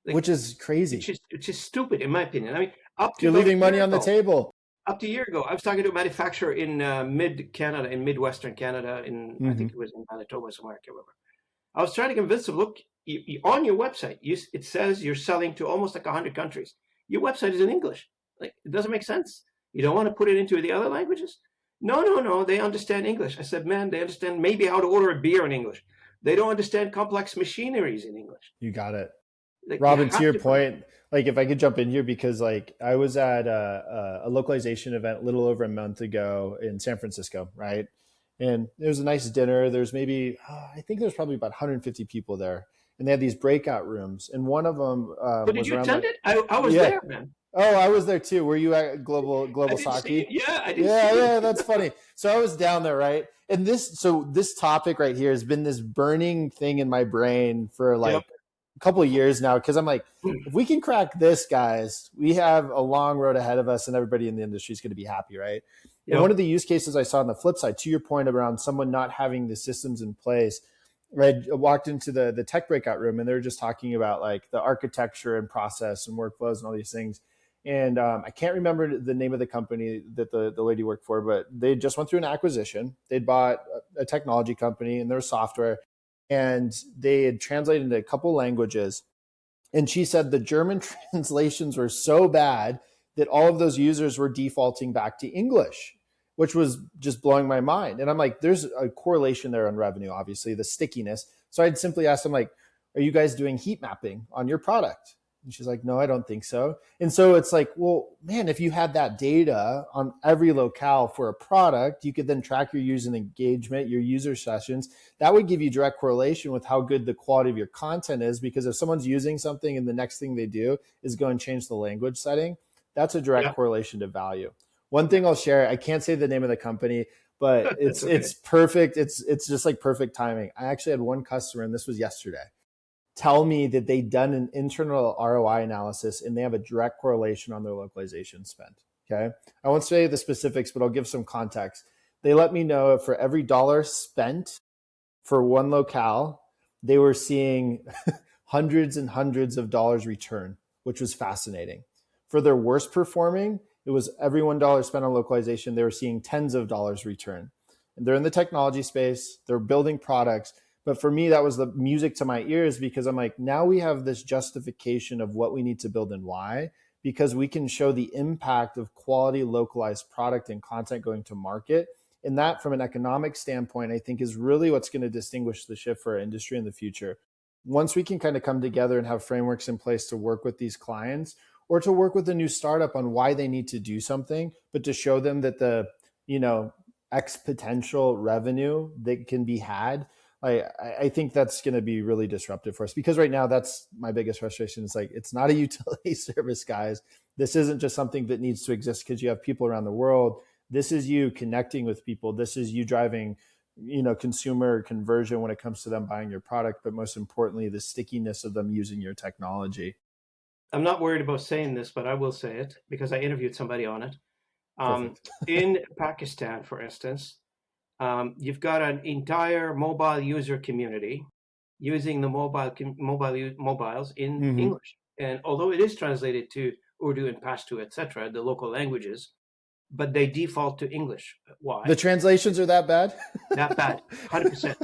Like, Which is it's crazy. just stupid, in my opinion. I mean, up to You're about a leaving money year on the ago, table. I was talking to a manufacturer in mid Canada, in Midwestern Canada, I Mm-hmm. think it was in Manitoba somewhere, I can't remember. I was trying to convince them, look, on your website, it says you're selling to almost like 100 countries. Your website is in English. Like, it doesn't make sense. You don't want to put it into the other languages? No, no, no. They understand English. I said, man, they understand maybe how to order a beer in English. They don't understand complex machineries in English. You got it. Like, you Robin, to have your to put it. point, like if I could jump in here, because like I was at a localization event a little over a month ago in San Francisco, right? And there was a nice dinner. There's maybe, I think there's probably about 150 people there. And they had these breakout rooms. And one of them But did was you around attend like, it? I was yeah. there, man. Oh, I was there too. Were you at I Global didn't see it. Saki? Yeah, I didn't see Yeah, it. yeah, that's funny. So I was down there, right? And this topic right here has been this burning thing in my brain for Yep. like a couple of years now, because I'm like, if we can crack this, guys, we have a long road ahead of us, and everybody in the industry is going to be happy, right? And one Yep. of the use cases I saw on the flip side, to your point around someone not having the systems in place, I walked into the tech breakout room, and they were just talking about like the architecture and process and workflows and all these things. And I can't remember the name of the company that the lady worked for, but they just went through an acquisition. They'd bought a technology company and their software, and they had translated into a couple languages. And she said the German translations were so bad that all of those users were defaulting back to English, which was just blowing my mind. And I'm like, there's a correlation there on revenue, obviously, the stickiness. So I'd simply ask them like, are you guys doing heat mapping on your product? And she's like, no, I don't think so. And so it's like, well, man, if you had that data on every locale for a product, you could then track your user engagement, your user sessions. That would give you direct correlation with how good the quality of your content is. Because if someone's using something and the next thing they do is go and change the language setting, that's a direct Yeah. correlation to value. One Yeah. thing I'll share, I can't say the name of the company, but That's it's okay. perfect. It's just like perfect timing. I actually had one customer, and this was yesterday, tell me that they'd done an internal ROI analysis and they have a direct correlation on their localization spend. Okay. I won't say the specifics, but I'll give some context. They let me know for every dollar spent for one locale, they were seeing hundreds and hundreds of dollars return, which was fascinating. For their worst performing, it was every $1 spent on localization, they were seeing tens of dollars return. And they're in the technology space, they're building products. But for me, that was the music to my ears because I'm like, now we have this justification of what we need to build and why, because we can show the impact of quality localized product and content going to market. And that, from an economic standpoint, I think is really what's going to distinguish the shift for our industry in the future. Once we can kind of come together and have frameworks in place to work with these clients or to work with a new startup on why they need to do something, but to show them that the, X potential revenue that can be had, I think that's going to be really disruptive for us because right now that's my biggest frustration. It's like, it's not a utility service, guys. This isn't just something that needs to exist because you have people around the world. This is you connecting with people. This is you driving, consumer conversion when it comes to them buying your product, but most importantly, the stickiness of them using your technology. I'm not worried about saying this, but I will say it because I interviewed somebody on it. Um, Perfect. in Pakistan, for instance, you've got an entire mobile user community using the mobiles in Mm-hmm. English. And although it is translated to Urdu and Pashto, etc., the local languages, but they default to English. The Why? translations are that bad? That bad, 100%.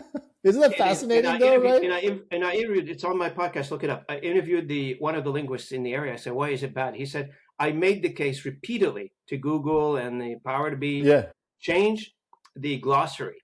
Isn't that And I fascinating though, interviewed right? and I interviewed. It's on my podcast. Look it up. I interviewed the one of the linguists in the area. I said, "Why is it bad?" He said, "I made the case repeatedly to Google and the power to be Yeah. change the glossary.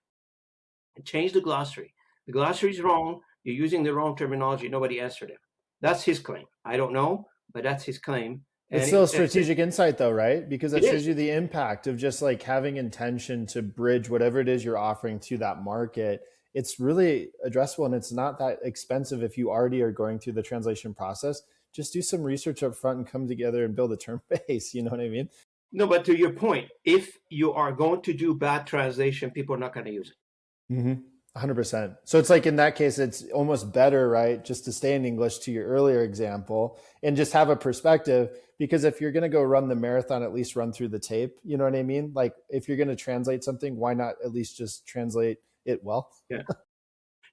Change the glossary. The glossary is wrong. You're using the wrong terminology. Nobody answered him." That's his claim. I don't know, but that's his claim. It's And still a strategic insight though, right? Because it that is. shows you the impact of just like having intention to bridge whatever it is you're offering to that market. It's really addressable and it's not that expensive if you already are going through the translation process. Just do some research up front and come together and build a term base. You know what I mean? No, but to your point, if you are going to do bad translation, people are not going to use it. Mm-hmm. 100%. So it's like in that case, it's almost better, right? Just to stay in English to your earlier example and just have a perspective. Because if you're going to go run the marathon, at least run through the tape. You know what I mean? Like if you're going to translate something, why not at least just translate it well? Yeah.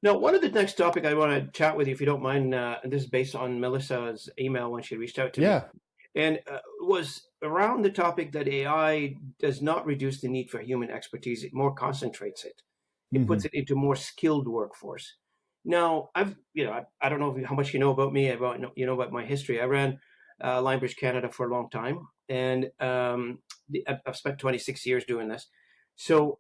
Now, one of the next topic I want to chat with you, if you don't mind, and this is based on Melissa's email when she reached out to me, Yeah. and was around the topic that AI does not reduce the need for human expertise; it more concentrates it. It Mm-hmm. puts it into more skilled workforce. Now, I don't know how much you know about me, about my history. I ran Linebridge Canada for a long time, and I've spent 26 years doing this. So,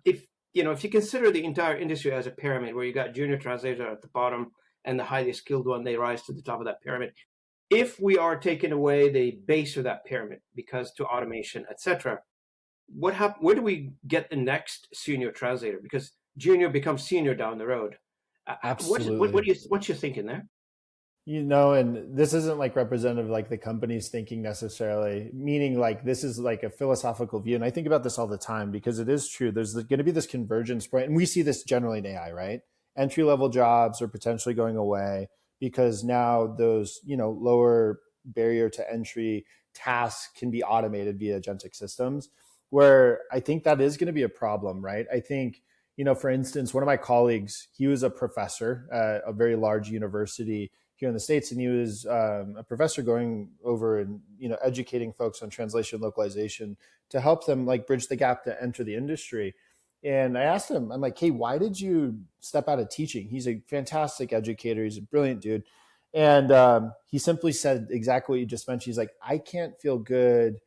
if you consider the entire industry as a pyramid, where you got junior translator at the bottom and the highly skilled one, they rise to the top of that pyramid. If we are taking away the base of that pyramid because to automation, etc., where do we get the next senior translator? Because junior becomes senior down the road. Absolutely. What's your thinking there? And this isn't like representative like the company's thinking necessarily, meaning like this is like a philosophical view. And I think about this all the time because it is true. There's going to be this convergence point, and we see this generally in AI, right? Entry level jobs are potentially going away because now those, lower barrier to entry tasks can be automated via agentic systems, where I think that is going to be a problem, right? I think, for instance, one of my colleagues, he was a professor at a very large university here in the States, and he was a professor going over and educating folks on translation localization to help them like bridge the gap to enter the industry. And I asked him, I'm like, hey, why did you step out of teaching? He's a fantastic educator. He's a brilliant dude. And he simply said exactly what you just mentioned. He's like, I can't feel good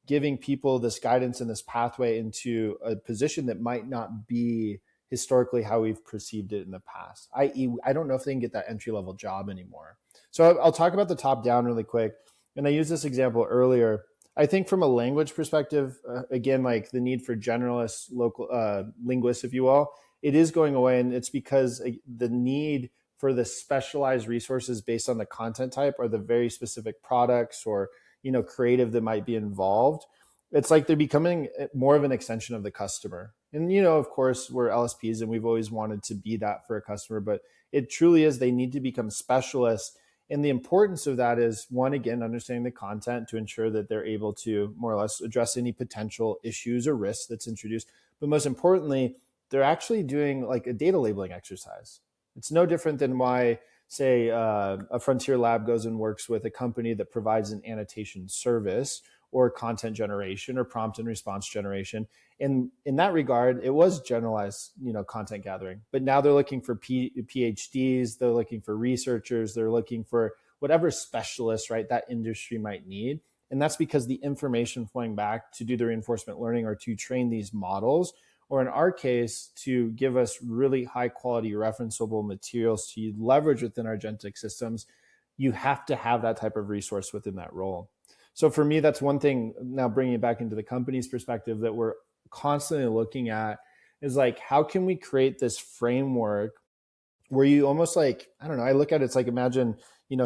giving people this guidance and this pathway into a position that might not be historically how we've perceived it in the past. I.e., I don't know if they can get that entry level job anymore. So I'll talk about the top down really quick. And I used this example earlier. I think from a language perspective, again, like the need for generalists, local linguists, if you will, it is going away. And it's because the need for the specialized resources based on the content type or the very specific products or creative that might be involved, it's like they're becoming more of an extension of the customer. And of course we're LSPs and we've always wanted to be that for a customer, but it truly is, they need to become specialists. And the importance of that is, one, again, understanding the content to ensure that they're able to more or less address any potential issues or risks that's introduced. But most importantly, they're actually doing like a data labeling exercise. It's no different than why, say, a frontier lab goes and works with a company that provides an annotation service or content generation or prompt and response generation. And in that regard, it was generalized, content gathering. But now they're looking for PhDs, they're looking for researchers, they're looking for whatever specialists, right, that industry might need. And that's because the information flowing back to do the reinforcement learning or to train these models, or in our case, to give us really high quality referenceable materials to leverage within our agentic systems, you have to have that type of resource within that role. So for me, that's one thing. Now bringing it back into the company's perspective that we're constantly looking at is like, how can we create this framework where you almost like, I don't know, I look at it, it's like, imagine,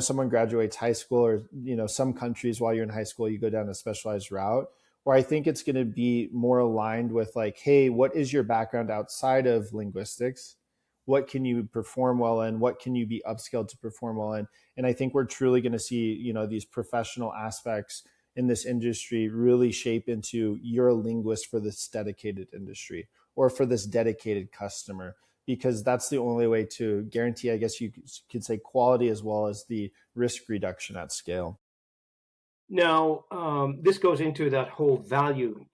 someone graduates high school, or, some countries while you're in high school, you go down a specialized route, where I think it's going to be more aligned with like, hey, what is your background outside of linguistics? What can you perform well in? What can you be upskilled to perform well in? And I think we're truly going to see, these professional aspects in this industry really shape into, you're a linguist for this dedicated industry or for this dedicated customer, because that's the only way to guarantee, I guess you could say, quality as well as the risk reduction at scale. Now, this goes into that whole value,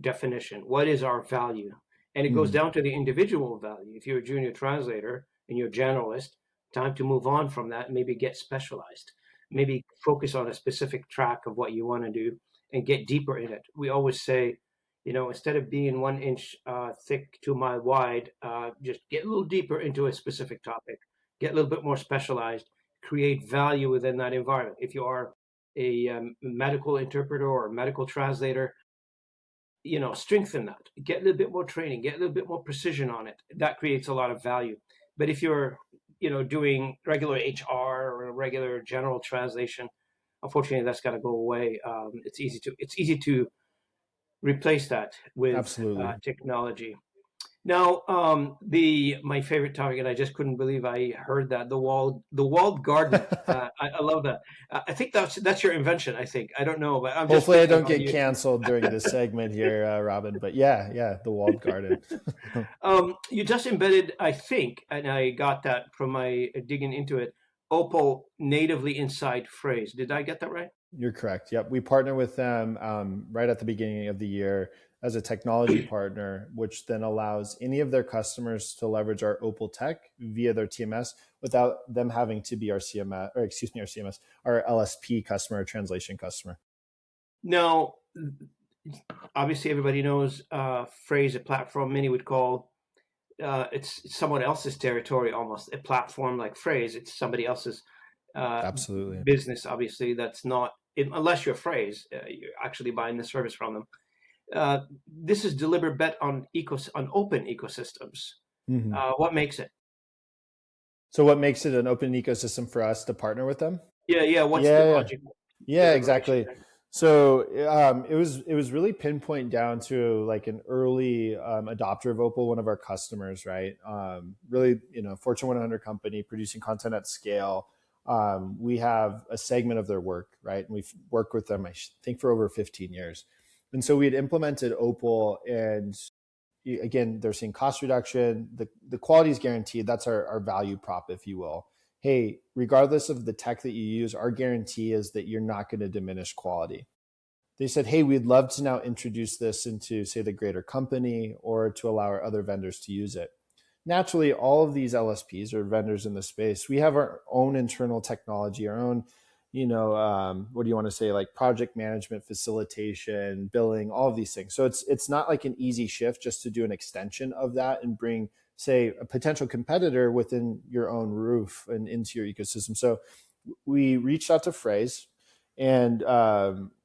definition. What is our value? And it goes Mm-hmm. down to the individual value. If you're a junior translator and you're a generalist, time to move on from that, maybe get specialized, maybe focus on a specific track of what you want to do and get deeper in it. We always say, instead of being 1 inch thick, 2 mile wide, just get a little deeper into a specific topic, get a little bit more specialized, create value within that environment. If you are a medical interpreter or a medical translator, strengthen that, get a little bit more training, get a little bit more precision on it. That creates a lot of value. But if you're, doing regular HR or a regular general translation, unfortunately, that's got to go away. It's easy to replace that with Absolutely. technology. Now, my favorite topic, and I just couldn't believe I heard that, the walled garden. I love that. I think that's your invention. I think, I don't know, but I'm just Hopefully I thinking don't about get you. canceled during this segment here, Robin. But yeah, the walled garden. You just embedded, I think, and I got that from my digging into it, Opal natively inside phrase. Did I get that right? You're correct. Yep. We partner with them right at the beginning of the year as a technology partner, which then allows any of their customers to leverage our Opal tech via their TMS without them having to be our CMS, or excuse me, our CMS, our LSP customer, translation customer. Now, obviously, everybody knows phrase, a platform many would call it's someone else's territory almost. A platform like phrase, it's somebody else's uh, Absolutely. business. Obviously, that's not, unless you're phrase, you're actually buying the service from them. This is deliberate bet on open ecosystems. Mm-hmm. What makes it? So what makes it an open ecosystem for us to partner with them? Yeah. What's the Yeah, logic yeah, deliberation exactly. there? So it was really pinpoint down to like an early adopter of Opal, one of our customers, right? Really, Fortune 100 company producing content at scale. We have a segment of their work, right? And we've worked with them, I think, for over 15 years. And so we had implemented Opal, and again, they're seeing cost reduction. The quality is guaranteed. That's our value prop, if you will. Hey, regardless of the tech that you use, our guarantee is that you're not going to diminish quality. They said, hey, we'd love to now introduce this into, say, the greater company or to allow our other vendors to use it. Naturally, all of these LSPs or vendors in the space, we have our own internal technology, our own, what do you want to say, like project management, facilitation, billing, all of these things. So it's not like an easy shift just to do an extension of that and bring say, a potential competitor within your own roof and into your ecosystem. So we reached out to Phrase, and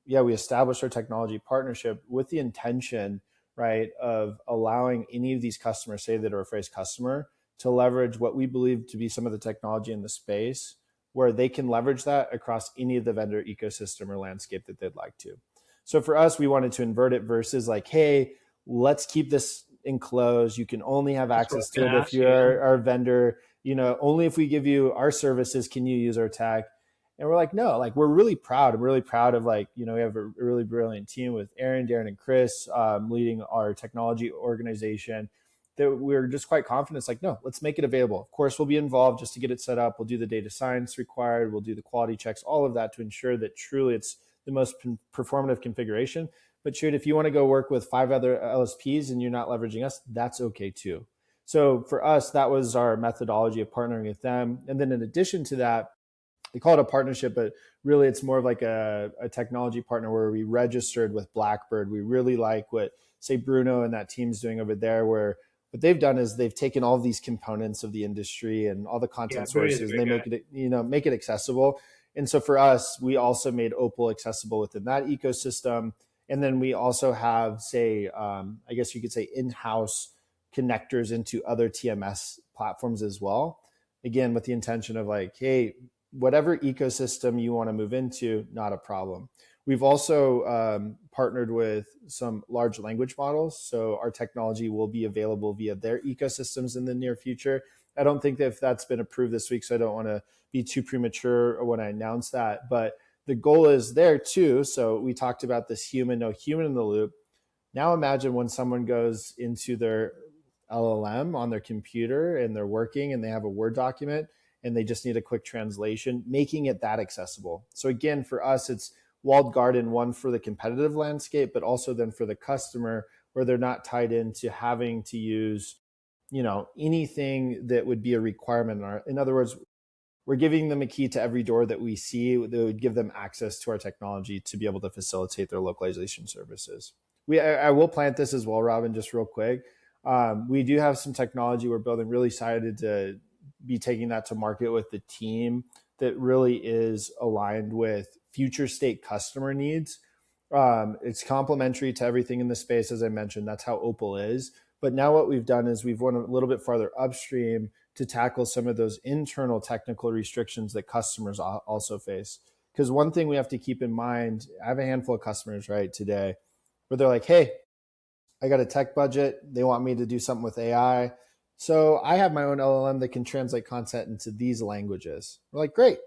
we established our technology partnership with the intention, right, of allowing any of these customers, say that are a Phrase customer, to leverage what we believe to be some of the technology in the space, where they can leverage that across any of the vendor ecosystem or landscape that they'd like to. So for us, we wanted to invert it versus like, hey, let's keep this enclosed. You can only have access to it if you're our vendor. Only if we give you our services can you use our tech. And we're like, no, like we're really proud. I'm really proud of we have a really brilliant team with Aaron, Darren, and Chris leading our technology organization. That we're just quite confident. It's like, no, let's make it available. Of course, we'll be involved just to get it set up. We'll do the data science required. We'll do the quality checks, all of that to ensure that truly it's the most performative configuration. But shoot, if you want to go work with 5 other LSPs and you're not leveraging us, that's okay too. So for us, that was our methodology of partnering with them. And then in addition to that, they call it a partnership, but really it's more of like a technology partner where we registered with Blackbird. We really like what, say, Bruno and that team's doing over there, where what they've done is they've taken all these components of the industry and all the content sources, and they make it accessible. And so for us, we also made Opal accessible within that ecosystem. And then we also have, say, I guess you could say in-house connectors into other TMS platforms as well. Again, with the intention of like, hey, whatever ecosystem you want to move into, not a problem. We've also partnered with some large language models. So our technology will be available via their ecosystems in the near future. I don't think that if that's been approved this week, so I don't want to be too premature when I announce that. But the goal is there too. So we talked about this no human in the loop. Now imagine when someone goes into their LLM on their computer and they're working and they have a Word document and they just need a quick translation, making it that accessible. So again, for us, it's walled garden, one for the competitive landscape, but also then for the customer, where they're not tied into having to use, anything that would be a requirement. In other words, we're giving them a key to every door that we see that would give them access to our technology to be able to facilitate their localization services. I will plant this as well, Robin, just real quick. We do have some technology we're building, really excited to be taking that to market with the team that really is aligned with future state customer needs. It's complementary to everything in the space, as I mentioned. That's how Opal is. But now what we've done is we've went a little bit farther upstream to tackle some of those internal technical restrictions that customers also face. Because one thing we have to keep in mind, I have a handful of customers right today where they're like, hey, I got a tech budget. They want me to do something with AI. So I have my own LLM that can translate content into these languages. We're like, great.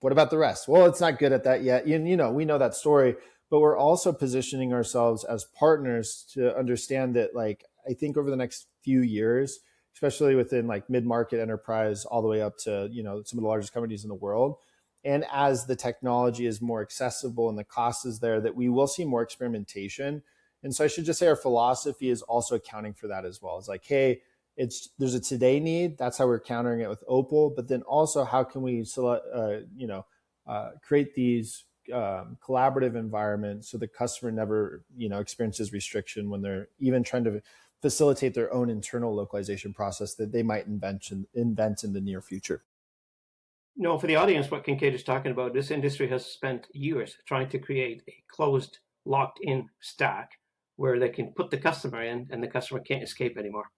What about the rest? Well, it's not good at that yet. We know that story, but we're also positioning ourselves as partners to understand that, like, I think over the next few years, especially within like mid-market enterprise, all the way up to, some of the largest companies in the world. And as the technology is more accessible and the cost is there, that we will see more experimentation. And so I should just say our philosophy is also accounting for that as well. It's like, hey, there's a today need. That's how we're countering it with Opal. But then also, how can we create these collaborative environments so the customer never experiences restriction when they're even trying to facilitate their own internal localization process that they might invent in the near future. No, for the audience, what Kincaid is talking about, this industry has spent years trying to create a closed, locked-in stack where they can put the customer in and the customer can't escape anymore.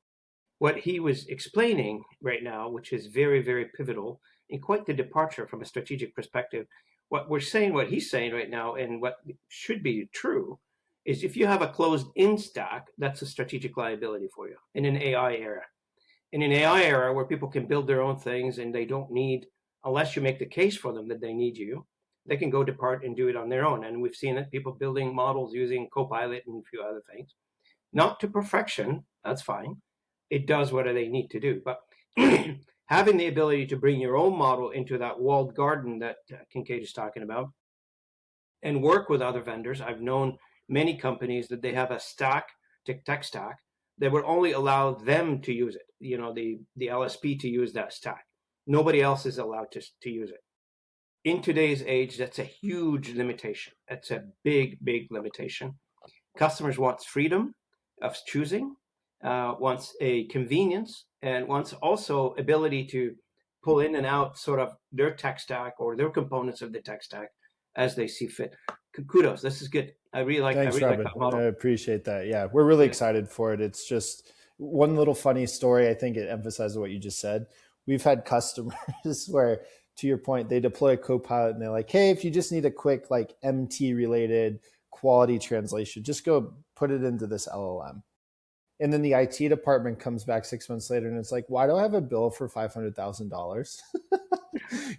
What he was explaining right now, which is very, very pivotal and quite the departure from a strategic perspective, what he's saying right now, and what should be true, is if you have a closed-in stack, that's a strategic liability for you in an AI era. In an AI era where people can build their own things and they don't need, unless you make the case for them that they need you, they can go depart and do it on their own. And we've seen it, people building models using Copilot and a few other things. Not to perfection, that's fine. It does what they need to do. But having the ability to bring your own model into that walled garden that Kincaid is talking about and work with other vendors. I've known many companies that they have a tech stack that would only allow them to use it, the LSP to use that stack. Nobody else is allowed to use it. In today's age, that's a huge limitation. That's a big, big limitation. Customers want freedom of choosing, wants a convenience, and wants also ability to pull in and out sort of their tech stack or their components of the tech stack as they see fit. Kudos, this is good. I really like Thanks, that Robin. I model. appreciate that. Yeah, we're really Yeah. excited for it. It's just one little funny story. I think it emphasizes what you just said. We've had customers where, to your point, they deploy a Copilot and they're like, "Hey, if you just need a quick like MT related quality translation, just go put it into this LLM." And then the IT department comes back 6 months later and it's like, "Why do I have a bill for $500,000?"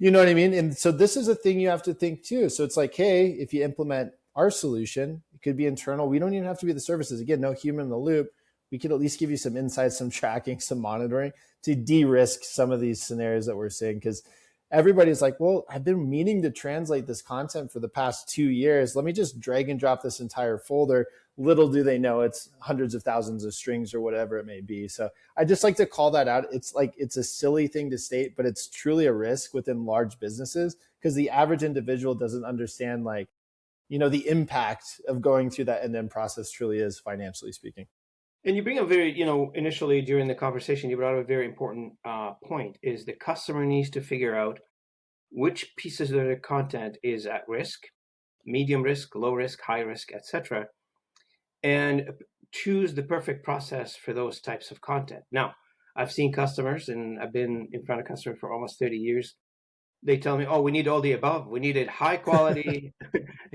You know what I mean? And so this is a thing you have to think too. So it's like, hey, if you implement our solution, it could be internal. We don't even have to be the services. Again, no human in the loop. We could at least give you some insights, some tracking, some monitoring to de-risk some of these scenarios that we're seeing. Because everybody's like, well, I've been meaning to translate this content for the past 2 years. Let me just drag and drop this entire folder. Little do they know it's hundreds of thousands of strings or whatever it may be. So I just like to call that out. It's like, it's a silly thing to state, but it's truly a risk within large businesses because the average individual doesn't understand like, the impact of going through that end-to-end process truly is, financially speaking. And you bring a very, initially during the conversation, you brought up a very important point is the customer needs to figure out which pieces of their content is at risk, medium risk, low risk, high risk, etc., and choose the perfect process for those types of content. Now, I've seen customers, and I've been in front of customers for almost 30 years. They tell me, "Oh, we need all the above. We needed high quality,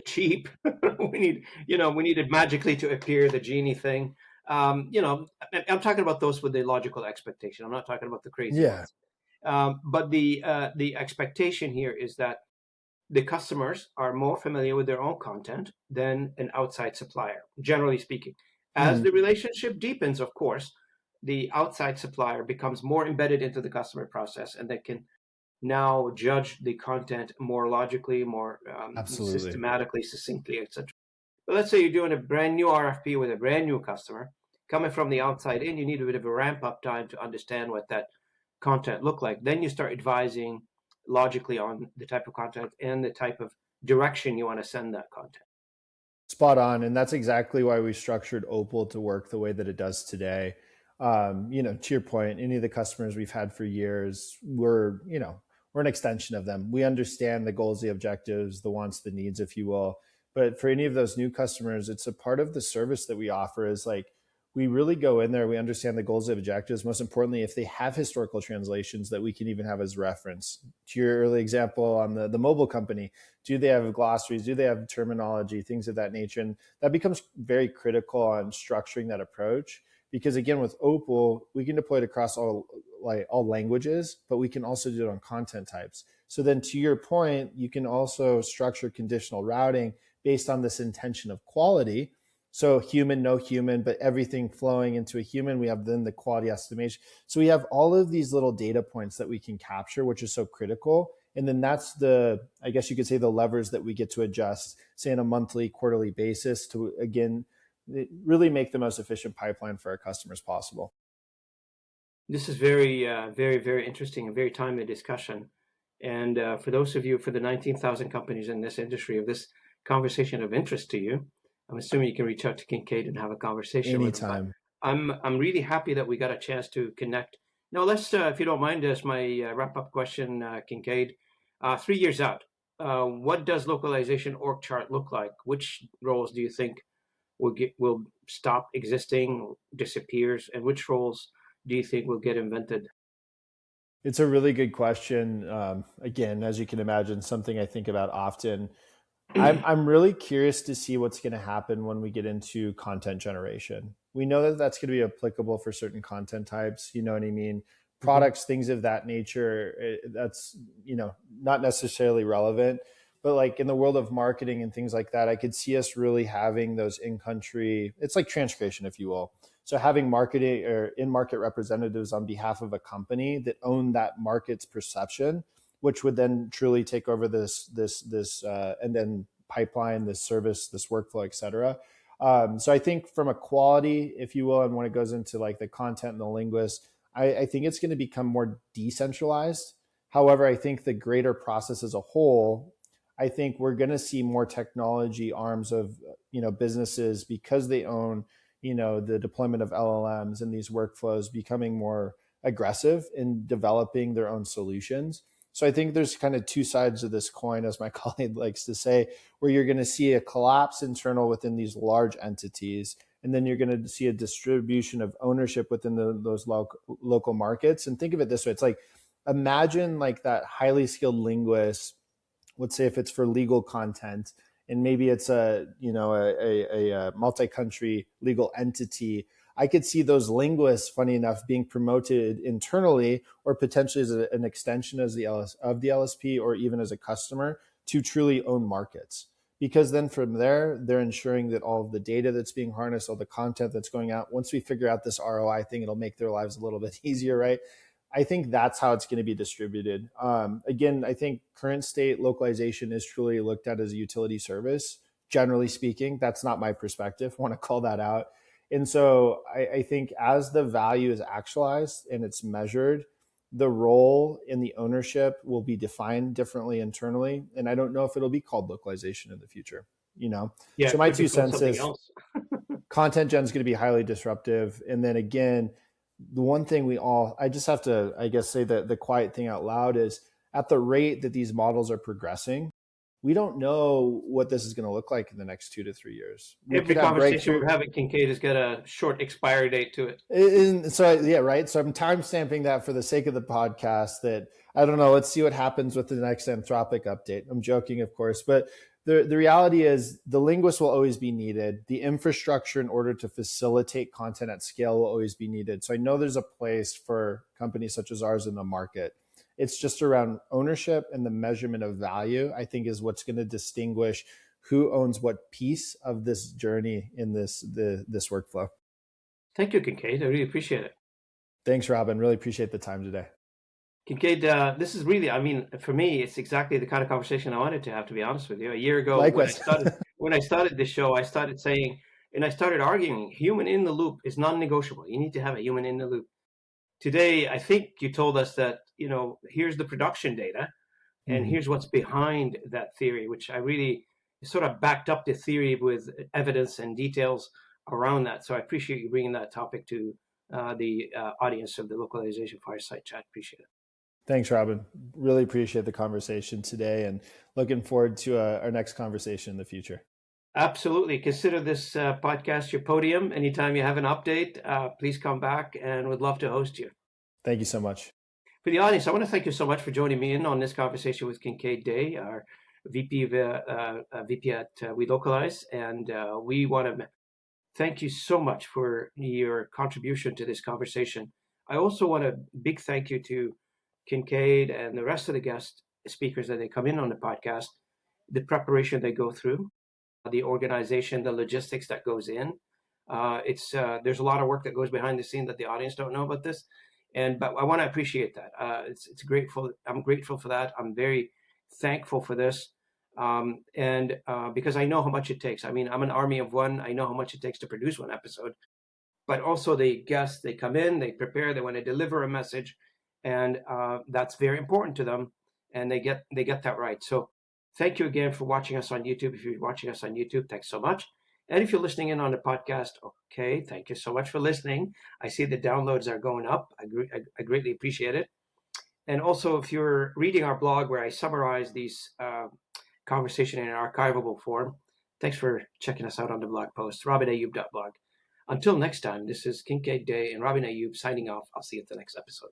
cheap. we needed magically to appear, the genie thing." I'm talking about those with the logical expectation. I'm not talking about the crazy Yeah. ones. But the expectation here is that the customers are more familiar with their own content than an outside supplier, generally speaking. As Mm-hmm. the relationship deepens, of course, the outside supplier becomes more embedded into the customer process, and they can now judge the content more logically, more Absolutely. systematically, succinctly, etc. But let's say you're doing a brand new RFP with a brand new customer coming from the outside in, you need a bit of a ramp up time to understand what that content look like. Then you start advising logically on the type of content and the type of direction you want to send that content. Spot on. And that's exactly why we structured Opal to work the way that it does today. To your point, any of the customers we've had for years, we're an extension of them. We understand the goals, the objectives, the wants, the needs, if you will. But for any of those new customers, it's a part of the service that we offer is like, we really go in there, we understand the goals and objectives. Most importantly, if they have historical translations that we can even have as reference. To your early example on the mobile company, do they have glossaries? Do they have terminology? Things of that nature. And that becomes very critical on structuring that approach. Because again, with Opal, we can deploy it across all languages, but we can also do it on content types. So then to your point, you can also structure conditional routing based on this intention of quality. So human, no human, but everything flowing into a human. We have then the quality estimation. So we have all of these little data points that we can capture, which is so critical. And then that's I guess you could say, the levers that we get to adjust, say on a monthly, quarterly basis to, again, really make the most efficient pipeline for our customers possible. This is very, very, very interesting and very timely discussion. And for those of you, for the 19,000 companies in this industry, if this conversation of interest to you, I'm assuming you can reach out to Kincaid and have a conversation with them. But Anytime. I'm really happy that we got a chance to connect. Now, let's, if you don't mind, as my wrap-up question, Kincaid, 3 years out, what does localization org chart look like? Which roles do you think will stop existing, disappears, and which roles do you think will get invented? It's a really good question. Again, as you can imagine, something I think about often. I'm really curious to see what's going to happen when we get into content generation. We know that that's going to be applicable for certain content types. You know what I mean? Mhm. Products, things of that nature. That's not necessarily relevant. But like in the world of marketing and things like that, I could see us really having those in-country. It's like transcreation, if you will. So having marketing or in-market representatives on behalf of a company that own that market's perception, which would then truly take over this and then pipeline, this service, this workflow, et cetera. So I think from a quality, if you will, and when it goes into like the content and the linguist, I think it's going to become more decentralized. However, I think the greater process as a whole, I think we're going to see more technology arms of businesses because they own the deployment of LLMs and these workflows becoming more aggressive in developing their own solutions. So I think there's kind of two sides of this coin, as my colleague likes to say, where you're going to see a collapse internal within these large entities, and then you're going to see a distribution of ownership within those local markets. And think of it this way: it's like, imagine like that highly skilled linguist, let's say if it's for legal content, and maybe it's a multi-country legal entity. I could see those linguists, funny enough, being promoted internally or potentially as an extension of the LSP, or even as a customer to truly own markets. Because then from there, they're ensuring that all of the data that's being harnessed, all the content that's going out, once we figure out this ROI thing, it'll make their lives a little bit easier, right? I think that's how it's going to be distributed. Again, I think current state localization is truly looked at as a utility service. Generally speaking, that's not my perspective. I want to call that out. And so I think as the value is actualized and it's measured, the role in the ownership will be defined differently internally. And I don't know if it'll be called localization in the future, you know? Yeah, So it my could be two called cents something is else. content gen is going to be highly disruptive. And then again, the one thing I just have to, I guess, say that the quiet thing out loud is, at the rate that these models are progressing, we don't know what this is going to look like in the next 2 to 3 years. We Every could have conversation breakthrough. we're having, Kincaid, has got a short expiry date to it. So yeah, right. So I'm time stamping that for the sake of the podcast. That I don't know. Let's see what happens with the next Anthropic update. I'm joking, of course, but the reality is the linguist will always be needed. The infrastructure in order to facilitate content at scale will always be needed. So I know there's a place for companies such as ours in the market. It's just around ownership and the measurement of value, I think, is what's going to distinguish who owns what piece of this journey in this workflow. Thank you, Kincaid. I really appreciate it. Thanks, Robin. Really appreciate the time today. Kincaid, this is really, I mean, for me, it's exactly the kind of conversation I wanted to have, to be honest with you. A year ago, Likewise. when I started this show, I started saying, and I started arguing, human in the loop is non-negotiable. You need to have a human in the loop. Today, I think you told us that, here's the production data, and here's what's behind that theory, which I really sort of backed up the theory with evidence and details around that. So I appreciate you bringing that topic to the audience of the Localization Fireside Chat. Appreciate it. Thanks, Robin. Really appreciate the conversation today, and looking forward to our next conversation in the future. Absolutely. Consider this podcast your podium. Anytime you have an update, please come back, and we'd love to host you. Thank you so much. For the audience, I want to thank you so much for joining me in on this conversation with Kincaid Day, our VP at Welocalize, and we want to thank you so much for your contribution to this conversation. I also want a big thank you to Kincaid and the rest of the guest speakers that they come in on the podcast, the preparation they go through, the organization, the logistics that goes in. There's a lot of work that goes behind the scene that the audience don't know about this, but I want to appreciate that. It's grateful. I'm grateful for that. I'm very thankful for this, because I know how much it takes. I mean, I'm an army of one. I know how much it takes to produce one episode, but also the guests, they come in, they prepare, they want to deliver a message, and that's very important to them, and they get that right. So thank you again for watching us on YouTube. If you're watching us on YouTube, thanks so much. And if you're listening in on the podcast, okay, thank you so much for listening. I see the downloads are going up. I greatly appreciate it. And also, if you're reading our blog where I summarize these conversation in an archivable form, thanks for checking us out on the blog post, robinayoub.blog. Until next time, this is Kincaid Day and Robin Ayoub signing off. I'll see you at the next episode.